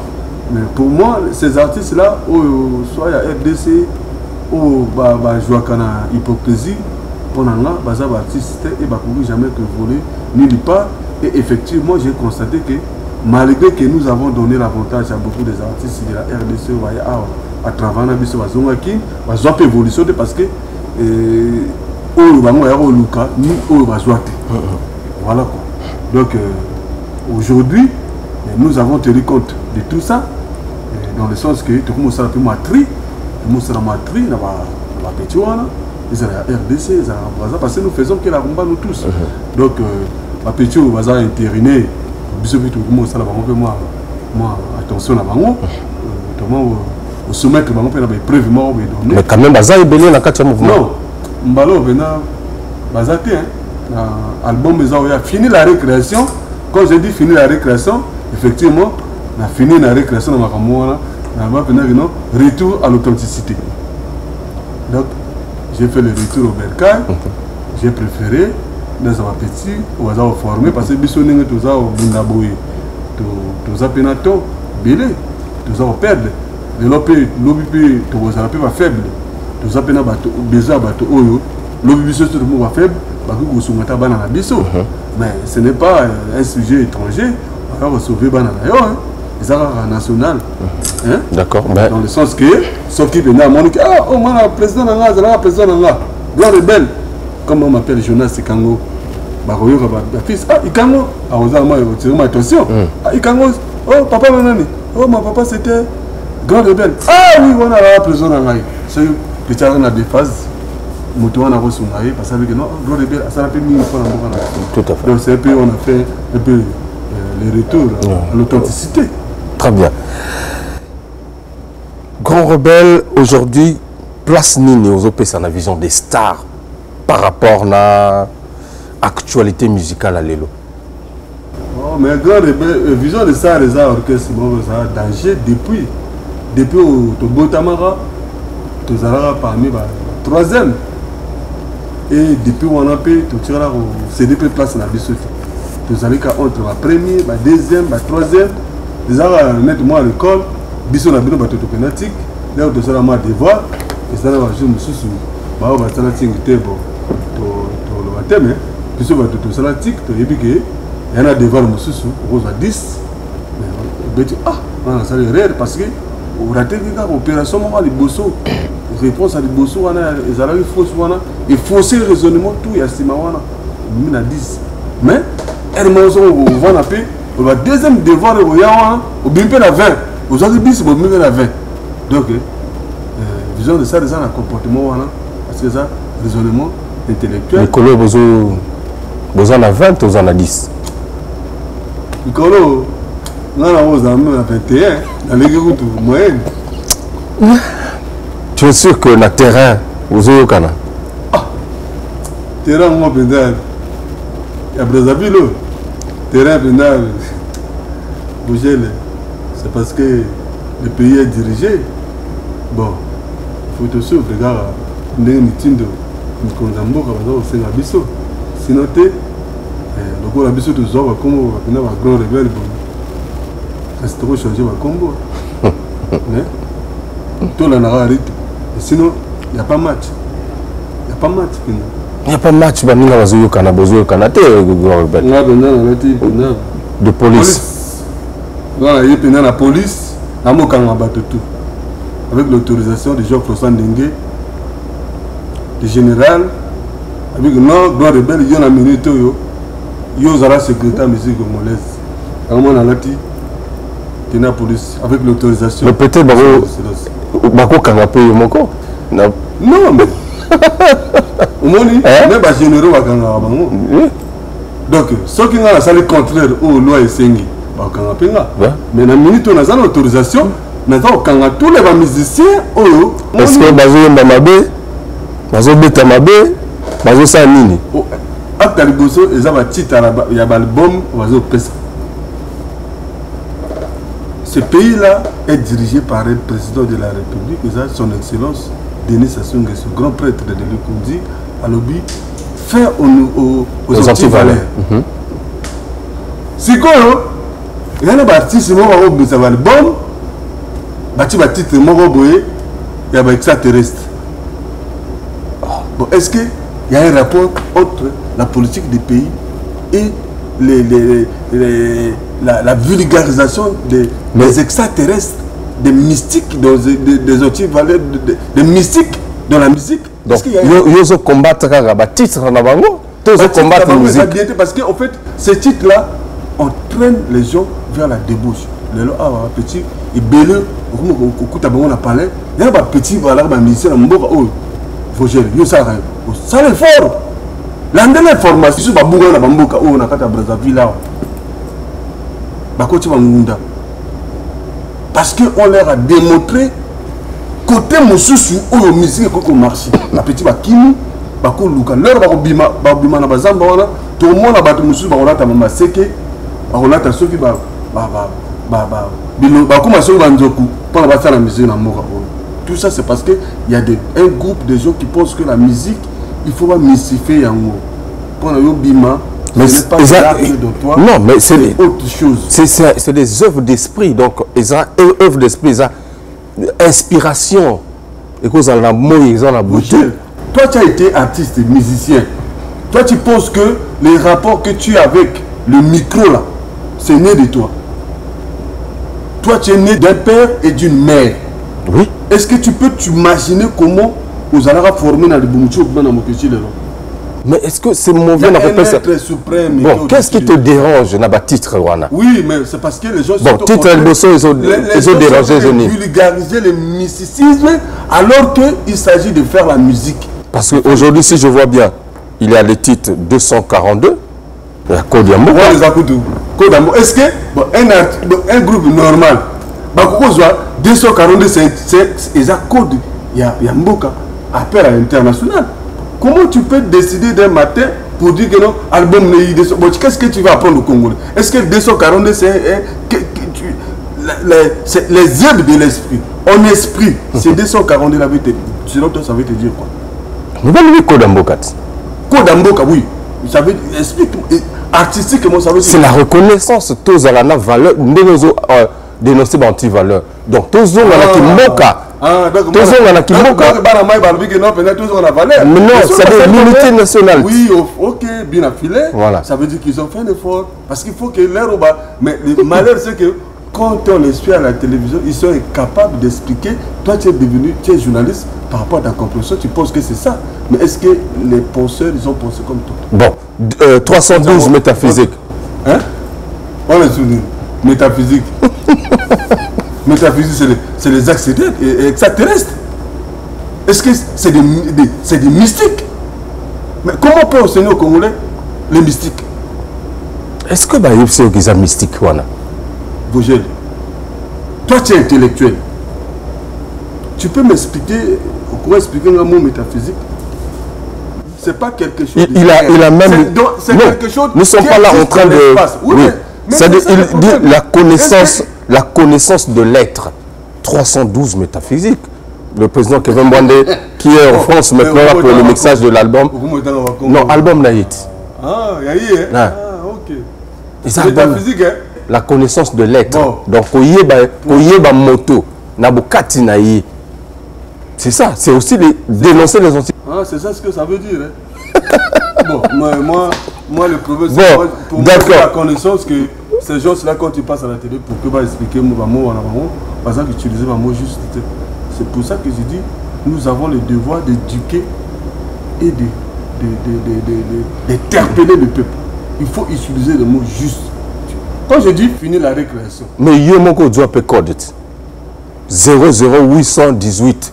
mais pour moi ces artistes là soit à RDC ou ba jouer kana hypocrisie pour nanga baza artiste et ba courir jamais que voler ni pas. Et effectivement j'ai constaté que malgré que nous avons donné l'avantage à beaucoup des artistes de la RDC à travers la biso bazongaki bazwa pe évolution parce que voilà quoi. Donc aujourd'hui nous avons tenu compte de tout ça dans le sens que tout le monde s'est matri, ils ont la RDC, ils ont parce que nous faisons que la rumba nous tous. Donc la petite baza intériné attention à bango au soumettre bango pe na preuve mo be donner mais quand même baza ebele na kati ya mouvement non mbalo bena baza te album mais a fini la récréation. Quand je dis fini la récréation, effectivement on a fini la récréation dans makambo na ba pena non retour à l'authenticité. Donc j'ai fait le retour au Bercail. J'ai préféré dans un petit on va former parce que bisonenge toza au bundaboy toza penato belé toza au perdre le lopé lobi toza pe va faible toza pena bato besoin bato oyo lobi biso tout le monde va faible ba ko sungata bana na biso mais ce n'est pas un sujet étranger on va sauver bana na yo les arts national hein d'accord dans le sens que ce qui vient à Monique ah oh man président nga zala président nga gloire rebelle comme on m'appelle Jonas Sikango bakoyoka ba fils ah Ikango aoza moi tirez-moi attention ah Ikango oh papa nani oh mon papa c'était grand rebelle ah oui on a la président ngai c'est petit on a des phases moto on a reçu parce que non Grand Rebelle ça a fait mille fois tout à fait. Donc c'est un peu on a fait un peu les retours à l'authenticité. Très bien. Grand Rebelle aujourd'hui place nini aux OPS en la vision des stars par rapport à l'actualité musicale à l'élo. Oh, mais Grand Rebelle, vision des stars, les orchestres, ça a danger depuis au Botamara, tu as parmi la troisième. Et depuis on a pu, tu as CDP place dans la vie. Tu as entre la première, la deuxième, la troisième. Les arts mettent moi à l'école, bisous la bino bateau pénatique, là où tu as ma devoir, et ça va jouer sous bah on va t'en attirer bon, le thème, bisous bateau salatique, tu es épiqué, il y en a devoir sous rose à 10, mais ah, on a ça les rêves parce que on raté l'opération moi les bossos, réponse à les bossos, on a les arabes il faut le raisonnement tout il y a ce moment on a 10, mais elle m'a dit on va appeler le deuxième devoir au bien la 20 aux autres bis au bien la 20 donc vision de ça des un comportement parce que ça raisonnement intellectuel Nicolo besoin à 20 aux à 10 Nicolo on a aux amis à 21 dans les routes moyennes tu es sûr que le terrain aux Oyokana terrain moi pédale il y a Brazzaville terrain pédale c'est parce que le pays est dirigé. Bon, il faut te suivre, regarde, on est une team de Mkonzambo, sinon, tu es le abisso de Zoba, comme on a un grand rebelle, c'est trop changé ma combo. Mais, tout le monde sinon, il n'y a pas match. Il n'y a pas match. Il n'y a pas match, il n'y a pas de police. Il y a la police, avec l'autorisation de Jean-François Ndengue, le général, avec le Grand Rebelle, il y a la minute, il y a la secrétaire de musique congolaise. Il y a la police, avec l'autorisation. Mais peut-être que non, mais. Même les généraux donc, ceux qui ont la salle contraire aux lois et sengi. Mais dans la minute où on a l'autorisation, nous avons tous les musiciens. Est-ce que Bazo Mbamabé, Bazo Betamabé, Bazo Sanini Après le bosso, ils ont un titre, il y a l'album Bazo Pesa. Ce pays-là est dirigé par un président de la République, son Excellence Denis Sassou Nguesso, grand prêtre de l'Ukundi, à l'objet, fait aux anti-valeurs. C'est quoi, il y a un artiste qui a un album, il y a un extraterrestre. Bon, est-ce qu'il y a un rapport entre la politique des pays et la vulgarisation des extraterrestres, des mystiques, des anti-valeurs, des mystiques dans la musique? Donc, ils ont combattu les titres en avant, ils ont combattu la musique. Parce qu'en fait, ces titres-là entraînent les gens vers la débauche. Les gens, petit, et beleux, on a parlé, il y a un petit, voilà, un ministère, il faut gérer, ça c'est fort. La dernière formation, on a fait à Brazzaville, parce qu'on leur a démontré côté Moussoussou où la musique est marché. La petite Bakini, Bako Luka, leur Babima na Bazamba, tout le monde a battu Moussou, Baronata Mamaseke, Baronata Soki, pour la musique. Tout ça, c'est parce qu'il y a un groupe de gens qui pensent que la musique, il faut pas mystifier en haut. Pour le Bima, mais ce n'est pas de toi, non, mais c'est autre chose. C'est des œuvres d'esprit. Donc, ils ont œuvres d'esprit, ils ont inspiration. Et qu'ils ont la beauté, ils ont la beauté. Toi, tu as été artiste, musicien. Toi, tu penses que les rapports que tu as avec le micro, là, c'est né de toi. Toi, tu es né d'un père et d'une mère. Oui. Est-ce que tu peux t'imaginer comment vous allez former dans le Boumoucho dans le Mokéchi? Mais est-ce que c'est mauvais dans le être suprême? Bon, qu'est-ce qui te dérange dans le titre, Rwana? Oui, mais c'est parce que les gens... Bon, titre, ils ont dérangé. Ils ont vulgarisé le mysticisme alors qu'il s'agit de faire la musique. Parce qu'aujourd'hui, si je vois bien, il y a le titre 242, la Code Yambo. Est-ce que bon, un groupe normal, 242, c'est un code Yamboka, appel à l'international. Comment tu peux décider d'un matin pour dire que non, album n'est pas... Bon, qu'est-ce que tu vas apprendre au Congo? Est-ce que 242, c'est les œuvres de l'esprit? En esprit, c'est 242 la vérité. Sinon, toi, ça veut te dire quoi? Nous allons dire Code Yamboka. Code Yamboka, oui. Ça veut dire, explique, artistiquement, ça veut dire... C'est la reconnaissance, tous à la valeur, nous dénoncer anti-valeur. Donc, tous on a qui moka. Tous on a qui moka. Mais non, c'est l'unité nationale. Oui, ok, bien affilé. Voilà. Ça veut dire qu'ils ont fait un effort. Parce qu'il faut que l'air au bas. Mais le malheur, c'est que quand on les suit à la télévision, ils sont incapables d'expliquer. Toi, tu es journaliste, par rapport à ta compréhension, tu penses que c'est ça. Mais est-ce que les penseurs, ils ont pensé comme toi? Bon, 312 métaphysiques. Hein? On est souvenu. Métaphysique. Métaphysique, c'est les extraterrestres. Est-ce que c'est des mystiques? Mais comment peut enseigner aux Congolais les mystiques? Est-ce que c'est des mystiques? Vogel, toi tu es intellectuel. Tu peux m'expliquer, comment expliquer un mot métaphysique? C'est pas quelque chose. Il a même. C'est quelque chose. Nous ne sommes pas là en train de. Oui, il dit la connaissance de l'être. 312 métaphysiques. Le président Kevin Bwande, qui est en France maintenant là pour le mixage de l'album. Non, album Naït. Ah, Yahi, ah, ok. Métaphysique, hein? La connaissance de l'être. Bon. Donc, Oyeba Moto, Nabukati Naï. C'est ça, c'est aussi dénoncer les anti. Ah, c'est ça ce que ça veut dire. Hein? Bon, moi, le problème, c'est pour moi, la connaissance que ces gens-là, quand ils passent à la télé, pour que expliquer mon mot, par exemple, utiliser mon mot juste. C'est pour ça que je dis, nous avons le devoir d'éduquer et d'interpeller le peuple. Il faut utiliser le mot juste. Quand je dis finir la récréation. Mais il y a mon code 00818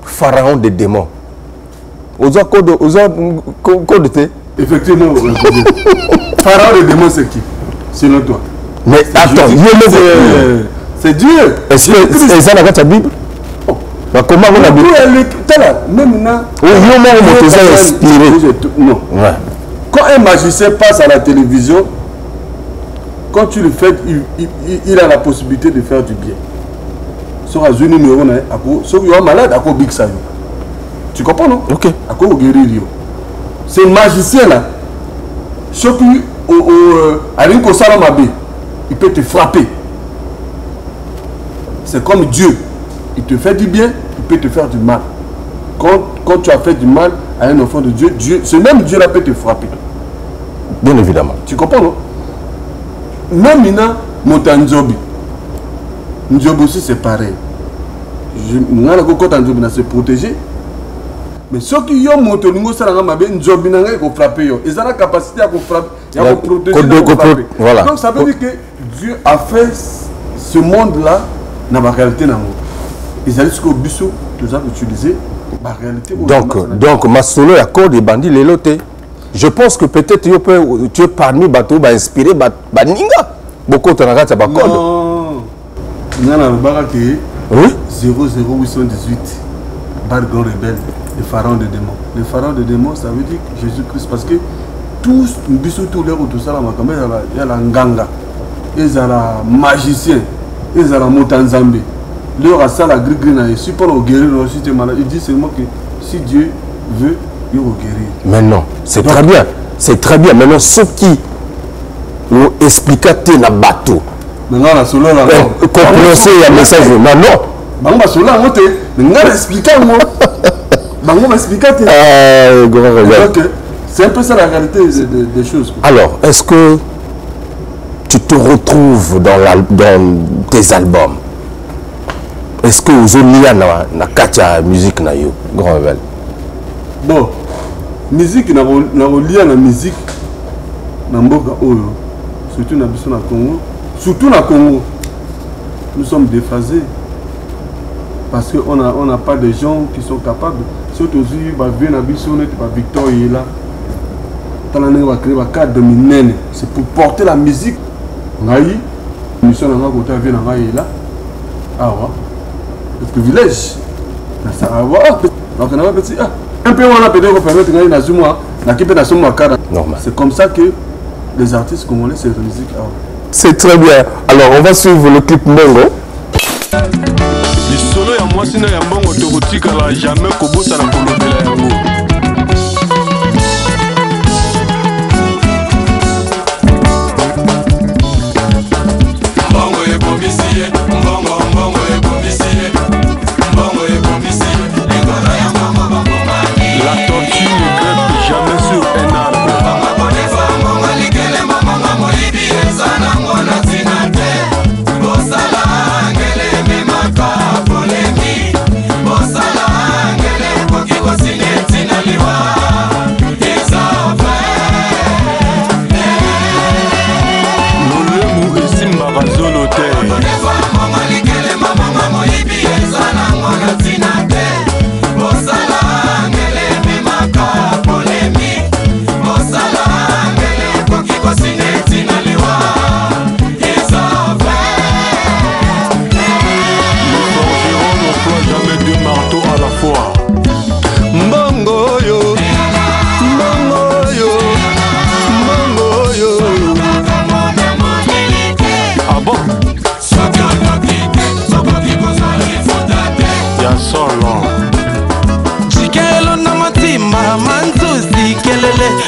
Pharaon des démons. Oza code effectivement. Pharaon des démons, c'est qui? Selon toi? Mais attends, c'est Dieu. Est-ce que c'est ça la Bible? Comment on a Bible? Même là. Non. Quand un magicien passe à la télévision, quand tu le fais, il a la possibilité de faire du bien. Sur un numéro, il y a un malade, à Big Sayo. Tu comprends, non? Ok. À quoi guérir? C'est magicien là. Sauf il peut te frapper. C'est comme Dieu. Il te fait du bien, il peut te faire du mal. Quand tu as fait du mal à un enfant de Dieu, ce même Dieu là peut te frapper. Bien évidemment. Tu comprends, non? Même Mina Motanzobi. Nzobi aussi c'est pareil. Quand Nzobi se protéger. Mais ceux qui ont monté Nzobi n'a pas frappé. Ils ont la capacité à frapper, à protéger. Voilà. Donc ça veut dire que Dieu a fait ce monde-là dans la réalité. Ils allaient jusqu'au busso, nous avons utilisé la réalité. Donc ma solo est code des bandits les lotés. Je pense que peut-être tu es parmi bateau inspiré Baninga. Beaucoup de gens ont code. Non. Il y a un barrage qui est 00818. Bar grand rebelle, les pharaons de démons. Les pharaons de démons, ça veut dire Jésus-Christ. Parce que tous, tous les autres, il y a la nganga, il y a la magicien, il y a la motanzambe. Leur a ça la gris-gris, il suit pas le guérir, si tu es malade. Il dit seulement que si Dieu veut, il va guérir. Mais non, c'est très bien. C'est très bien. Maintenant, ceux qui ont expliqué la bateau. Maintenant, la solo, là. Comprenez le message. Non. C'est un peu ça la réalité des choses. Alors, est-ce que tu te retrouves dans tes albums? Est-ce que vous avez la musique na yo grand rebelle? Bon, musique na la musique na mboka oyo, surtout na biso na Congo, surtout na Congo, nous sommes déphasés. parce qu'on n'a pas de gens qui sont capables. Surtout aussi, bien habitué, Victor est là. C'est pour porter la musique. Naï, mission dans ma côté vient là. Ah ouais. Le privilège. Ça va. Donc on a petit un peu on a peut-être permettre de gagner mois, na qui peut dans son makara. Normal. C'est comme ça que les artistes congolais c'est la musique. C'est très bien. Alors on va suivre le clip Mbongo. Les solo ya moi sina ya Mbongo tokotika la jamais kobosa na kolobela yango.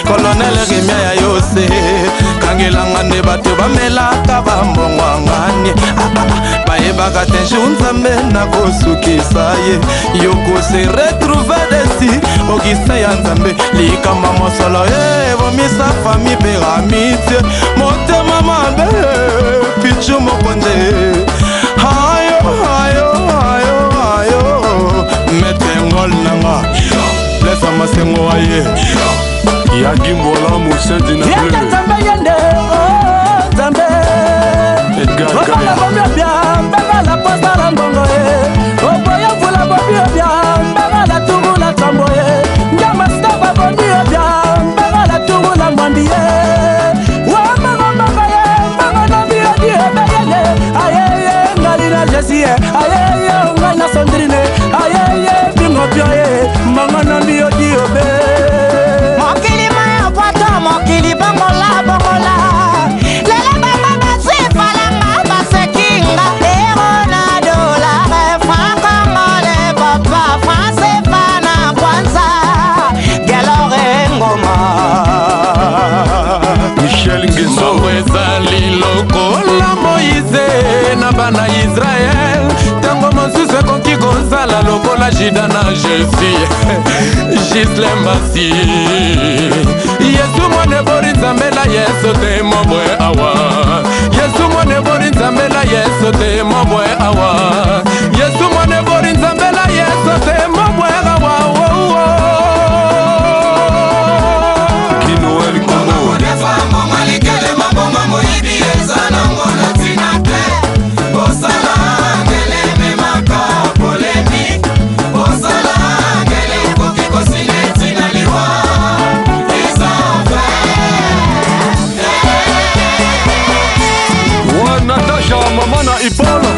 Colonel Remia ya yose kangelanga ne bato bamelaka bambongwangani bayebaka te nzambe na kosukisa ye yoko se retrouve desi okisa ya nzambe likama mosolo ye bomisa famille pyramide motema mabe pichu mokonde ayo ayo ayo ayo metengol nanga blessa masengo aye Yagimbola Moussedi na bleu Zambe yende oh Zambe Edgar Kaya Mbega la posta la mbongo ye Oboya vula bobi obia Mbega la tungu la tambo ye Nyama staba bondi obia Mbega la tungu la mwambi ye Wambega mbega ye Mbega nambi odi ebeyele Ayeye ngalina jesi ye Ayeye ungana sondrine Ayeye bingo pyo ye Mbega nambi odi obe mokili bongola bongola lele baba basi falanga basekinga erona dola franco mole papa français pana kwanza galore ngoma Michel Ngeso ezali lokola Moïse na bana Israël tango mosusu konki kozala lokola Jida na Jésus Gislem Basi Yesu mwane bori nzambela Yesu te mobwe awa Yesu mwane bori nzambela Yesu te mobwe awa Yesu mwane bori nzambela Yesu te mobwe awa Kinoel Kongo Mama likele mama moibi ezana ngona tinate Osala ngele memaka polémique Osala ngele koki kosine tinaliwa Natasha mama na Ipola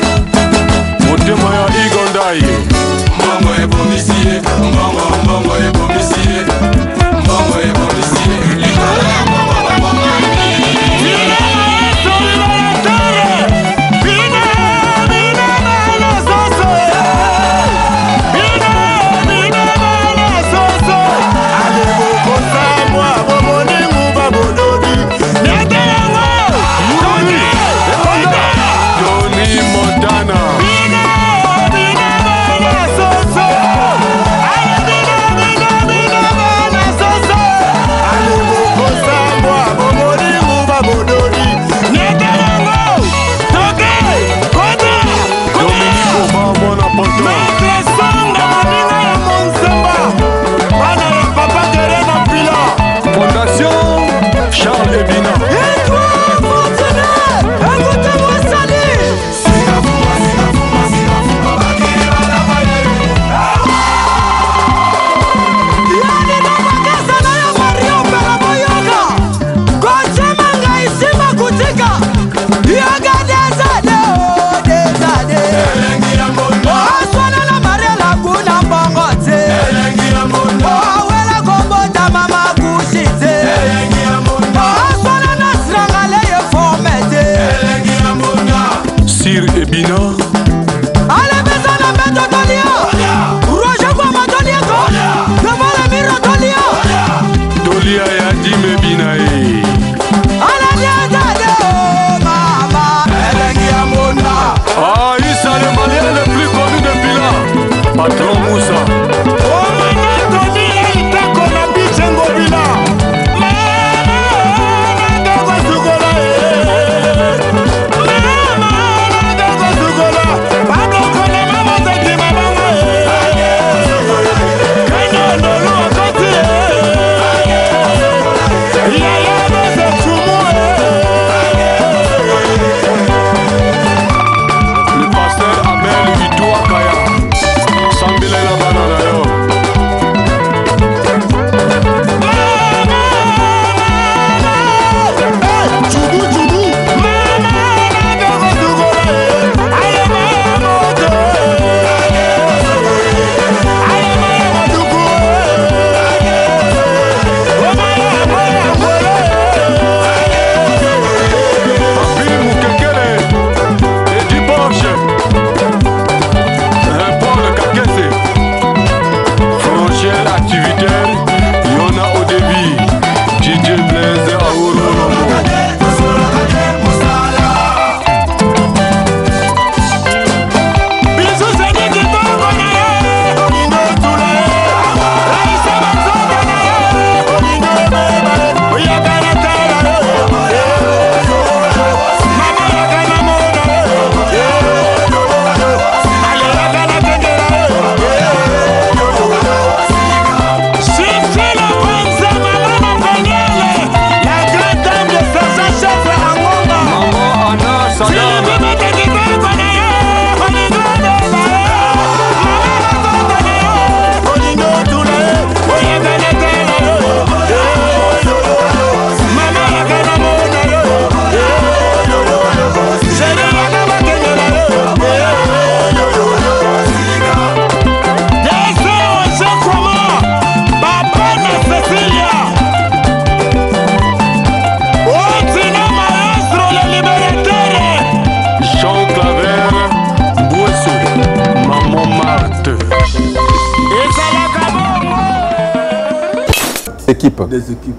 équipes. Des équipes.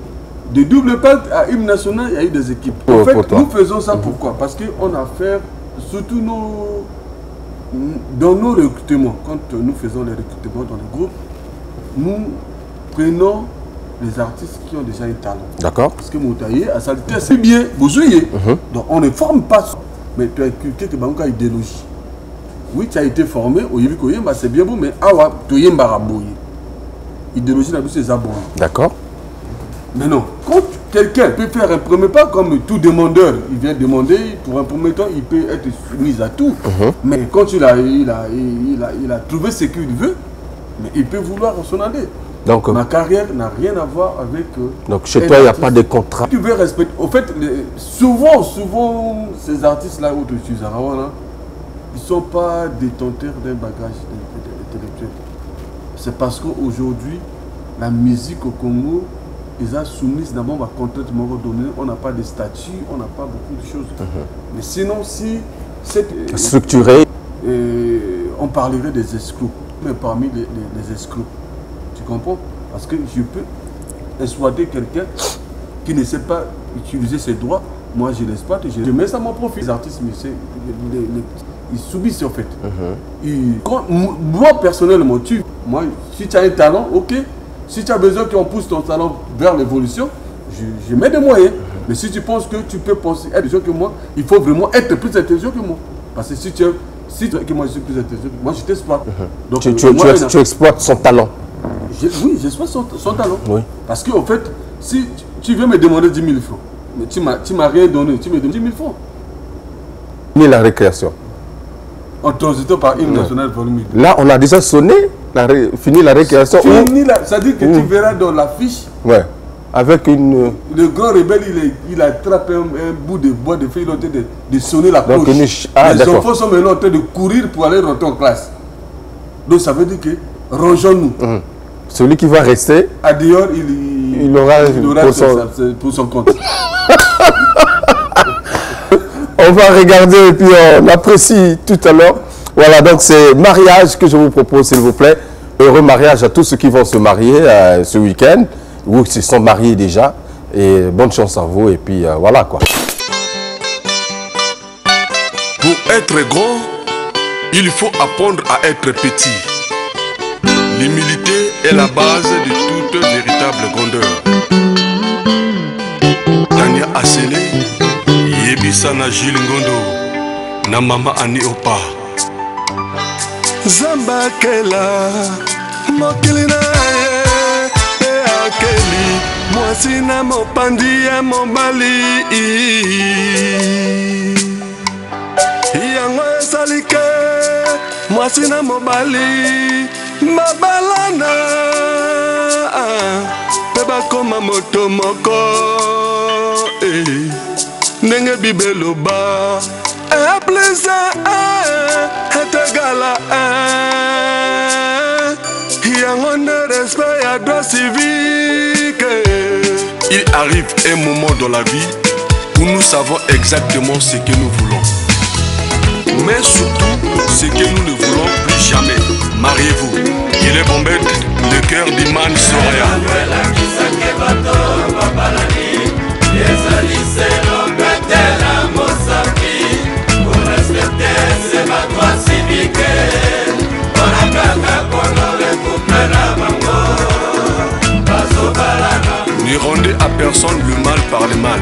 De double pacte à hymne national, il y a eu des équipes. En fait, nous faisons ça pourquoi? Parce qu'on a affaire, surtout dans nos recrutements, quand nous faisons les recrutements dans les groupes, nous prenons les artistes qui ont déjà un talent. D'accord. Parce que Moutaye, à Salté, c'est bien, Bouzouye. Donc on ne forme pas ça. Mais tu as inculqué que tu as une idéologie. Oui, tu as été formé, c'est bien beau, mais awa, tu as une barabouille. Idéologie, c'est abonné. D'accord. Mais non, quand quelqu'un peut faire un premier pas, comme tout demandeur, il vient demander, pour un premier temps, il peut être soumis à tout. Mais quand il a trouvé ce qu'il veut, mais il peut vouloir s'en aller. Donc, ma carrière n'a rien à voir avec... donc chez toi, il n'y a pas de contrat. Tu veux respecter... Au fait, souvent, ces artistes-là, ils ne sont pas détenteurs d'un bagage intellectuel. C'est parce qu'aujourd'hui, la musique au Congo, ils sont soumis d'abord à contrainte donné. On n'a pas de statut, on n'a pas beaucoup de choses. Mais sinon, si c'est structuré, on parlerait des escrocs. Mais parmi les escrocs, tu comprends? Parce que je peux exploiter quelqu'un qui ne sait pas utiliser ses droits. Moi, je l'exploite et je mets ça à mon profit. Les artistes, ils subissent en fait. Moi, personnellement, si tu as un talent, ok. Si tu as besoin qu'on pousse ton talent vers l'évolution, je mets des moyens. Mais si tu penses que tu peux penser être intelligent que moi, il faut vraiment être plus intelligent que moi. Parce que si moi je suis plus intelligent, moi je t'exploite. Donc tu exploites son talent. Oui, j'exploite son talent. Oui. Parce qu'en fait, si tu veux me demander 10 000 francs, mais tu m'as rien donné, tu me donnes 10 000 francs. Ni la récréation. En transitant par hymne national volume 2. Là, on a déjà sonné, fini la récréation. Ça dit que tu verras dans l'affiche. Ouais. Avec une... Le grand rebelle, il a attrapé un bout de bois de feuilles, il est en train de sonner la cloche. Les enfants sont maintenant en train de courir pour aller rentrer en classe. Donc ça veut dire que rangeons-nous. Celui qui va rester, à dehors, il aura pour son compte. On va regarder et puis on apprécie tout à l'heure. Voilà, donc c'est mariage que je vous propose, s'il vous plaît. Heureux mariage à tous ceux qui vont se marier ce week-end, ou qui se sont mariés déjà. Et bonne chance à vous, et puis voilà quoi. Pour être grand, il faut apprendre à être petit. L'humilité est la base de toute véritable grandeur. Tania Asele, Yebisana Gilles Ngondo, na mama Ani Opa. Zambakela, mokili na ye, akeli, mwasi na mopandi ya mobali. Yango esalike, mwasi na mobali, babalana, pe bakoma moto moko. Ndenge bibeloba, plus est égal à 1. Yango ne respect à droit civique. Il arrive un moment dans la vie où nous savons exactement ce que nous voulons. Mais surtout, ce que nous ne voulons plus jamais. Mariez-vous. Il est Bombette, le cœur d'Iman Soraya. Ne rendez à personne le mal par le mal.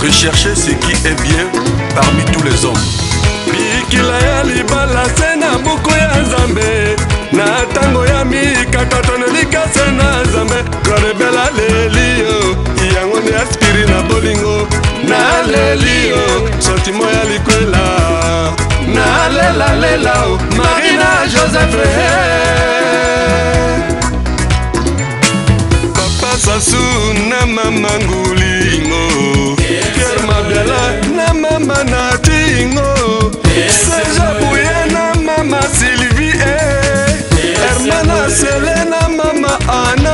Recherchez ce qui est bien parmi tous les hommes. Bikila ya libala sena buku ya Nzambe, na tango ya mikaka tonelika sena Nzambe. Rebela lelio, yango ni aspiri na bolingo. Na lelio, sentimo ya likwela. Na lela Marina Joseph. Papa Sassou na mama Ngulingo, Pierre Mabiala na mama Natingo, Seja Bouye na mama Sylvie, Hermana Selena mama Anna.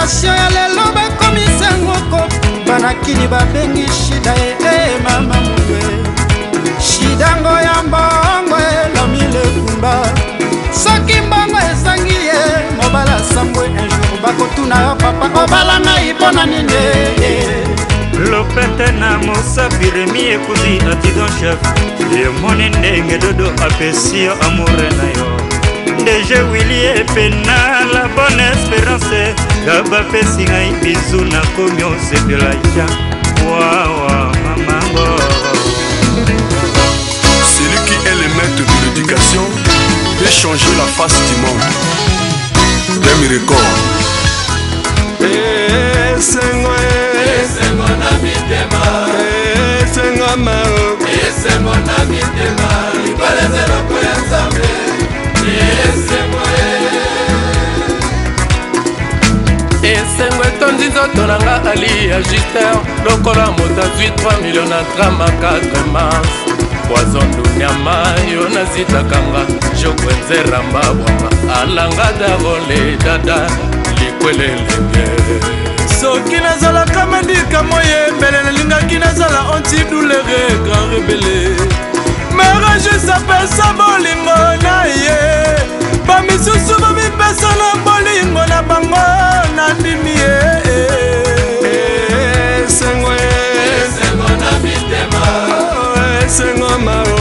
génération ya lelo bakomisa ngoko banakini babengi shida mama mwe shida ngo ya mbongo elomi lekumba soki mbongo ezangi ye mobala sambwe un jour bakotuna yo papa obala ngai mpona nini lopete na mosapiremi ekuzi atidon chef emoni ndenge dodo apesi yo amoure na yo ndeje wili epena la bonne espérance gaba pesi ngai bizu nakomi osepela ja wawa mamango. Celui qui est le maître de l'éducation peut changer la face du monde. Demi record. Esengo na mitema, esengo mao, esengo na mitema, ibaleze loko ya Nzambe, esengo etondi nzoto na nga ali agister lokola moto azwi 3 millions na drama 4 mars poison dunyama yo nazitaka nga jokwenzeramba bwanga alanga darole dada likwelelenge soki nazalaka medika moyembele nalingaki nazala antidoulere grand rebele merejisa pesa bolingo na ye bamisusu bamipesa na bolingo na bango nandimi ye esengo na mitema esengo mao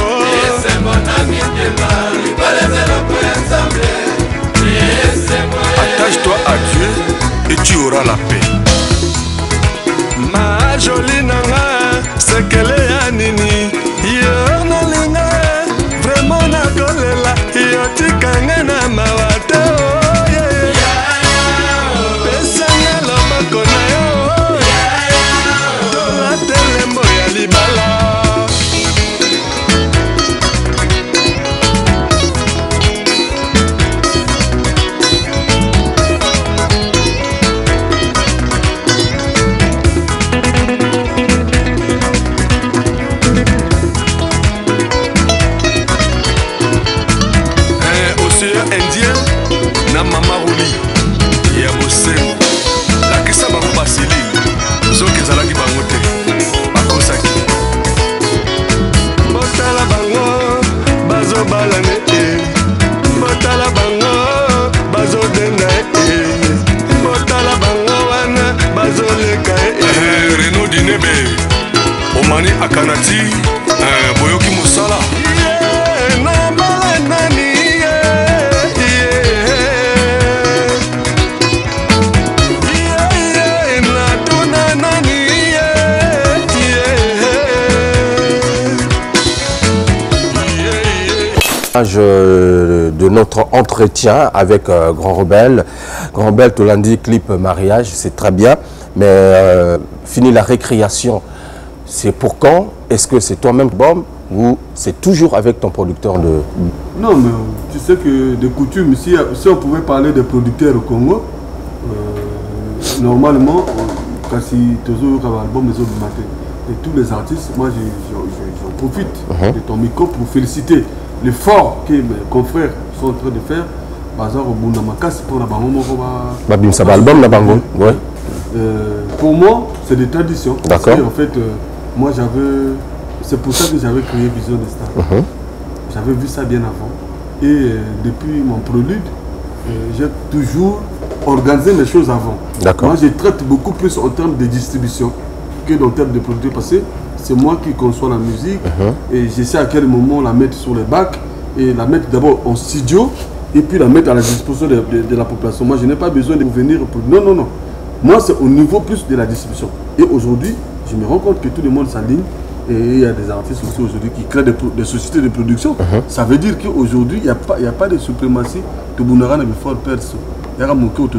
esengo na mitema libalezelo po ya Nzambe attache-toi à Dieu et tu auras la paix. Ma jolie nanga sekele ya nini yo nalinga vraiment nakolela yo tikanga na mawate pesanga loboko na yo tolatelembo ya libala. Na mama roli ya bosengo lakisa bango baselile soki ezalaki bango te bakosaki botala bango bazobalane botala bango bazodenda botala bango wana bazoleka Renaud Dinebe omani akanati boyoki mosala de notre entretien avec Grand Rebelle. Grand Rebelle, tu l'as dit, clip mariage, c'est très bien, mais fini la récréation, c'est pour quand? Est-ce que c'est toi-même, Bob, ou c'est toujours avec ton producteur de... Non, mais tu sais que de coutume, si on pouvait parler des producteurs au Congo, normalement, quand si toujours album les autres du matin, et tous les artistes, moi j'en profite de ton micro pour féliciter l'effort que mes confrères sont en train de faire. Pour moi, c'est des traditions. D'accord. En fait, moi j'avais... C'est pour ça que j'avais créé Vision des Stars. J'avais vu ça bien avant. Et depuis mon prélude, j'ai toujours organisé mes choses avant. Moi, je traite beaucoup plus en termes de distribution que en termes de production. Parce que c'est moi qui conçois la musique et je sais à quel moment la mettre sur les bacs et la mettre d'abord en studio et puis la mettre à la disposition de la population. Moi, je n'ai pas besoin de venir pour... Non, non, non. Moi, c'est au niveau plus de la distribution. Et aujourd'hui, je me rends compte que tout le monde s'aligne. Et il y a des artistes aussi aujourd'hui qui créent des sociétés de production. Ça veut dire qu'aujourd'hui, il n'y a pas de suprématie de Bounara et Fort Perso. Il y a un mot qui est au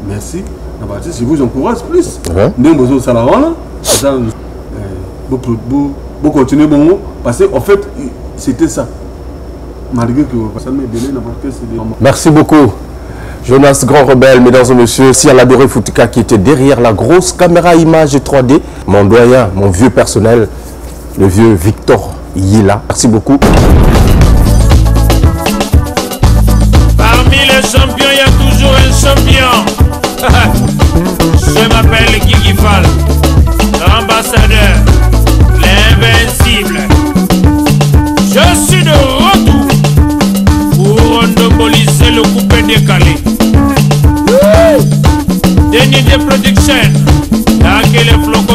merci. Je vous encourage plus. Vous continuez bon parce qu'en fait, c'était ça. Malgré que merci beaucoup. Jonas Grand Rebelle, mesdames et messieurs, si Aladoré Foutika qui était derrière la grosse caméra image 3D, mon doyen, mon vieux personnel, le vieux Victor Yila. Merci beaucoup. Parmi les champions, il y a toujours un l'ambassadeur, l'invincible. Je suis de retour pour monopoliser le coupé décalé. Denis de Production, dans quel flocon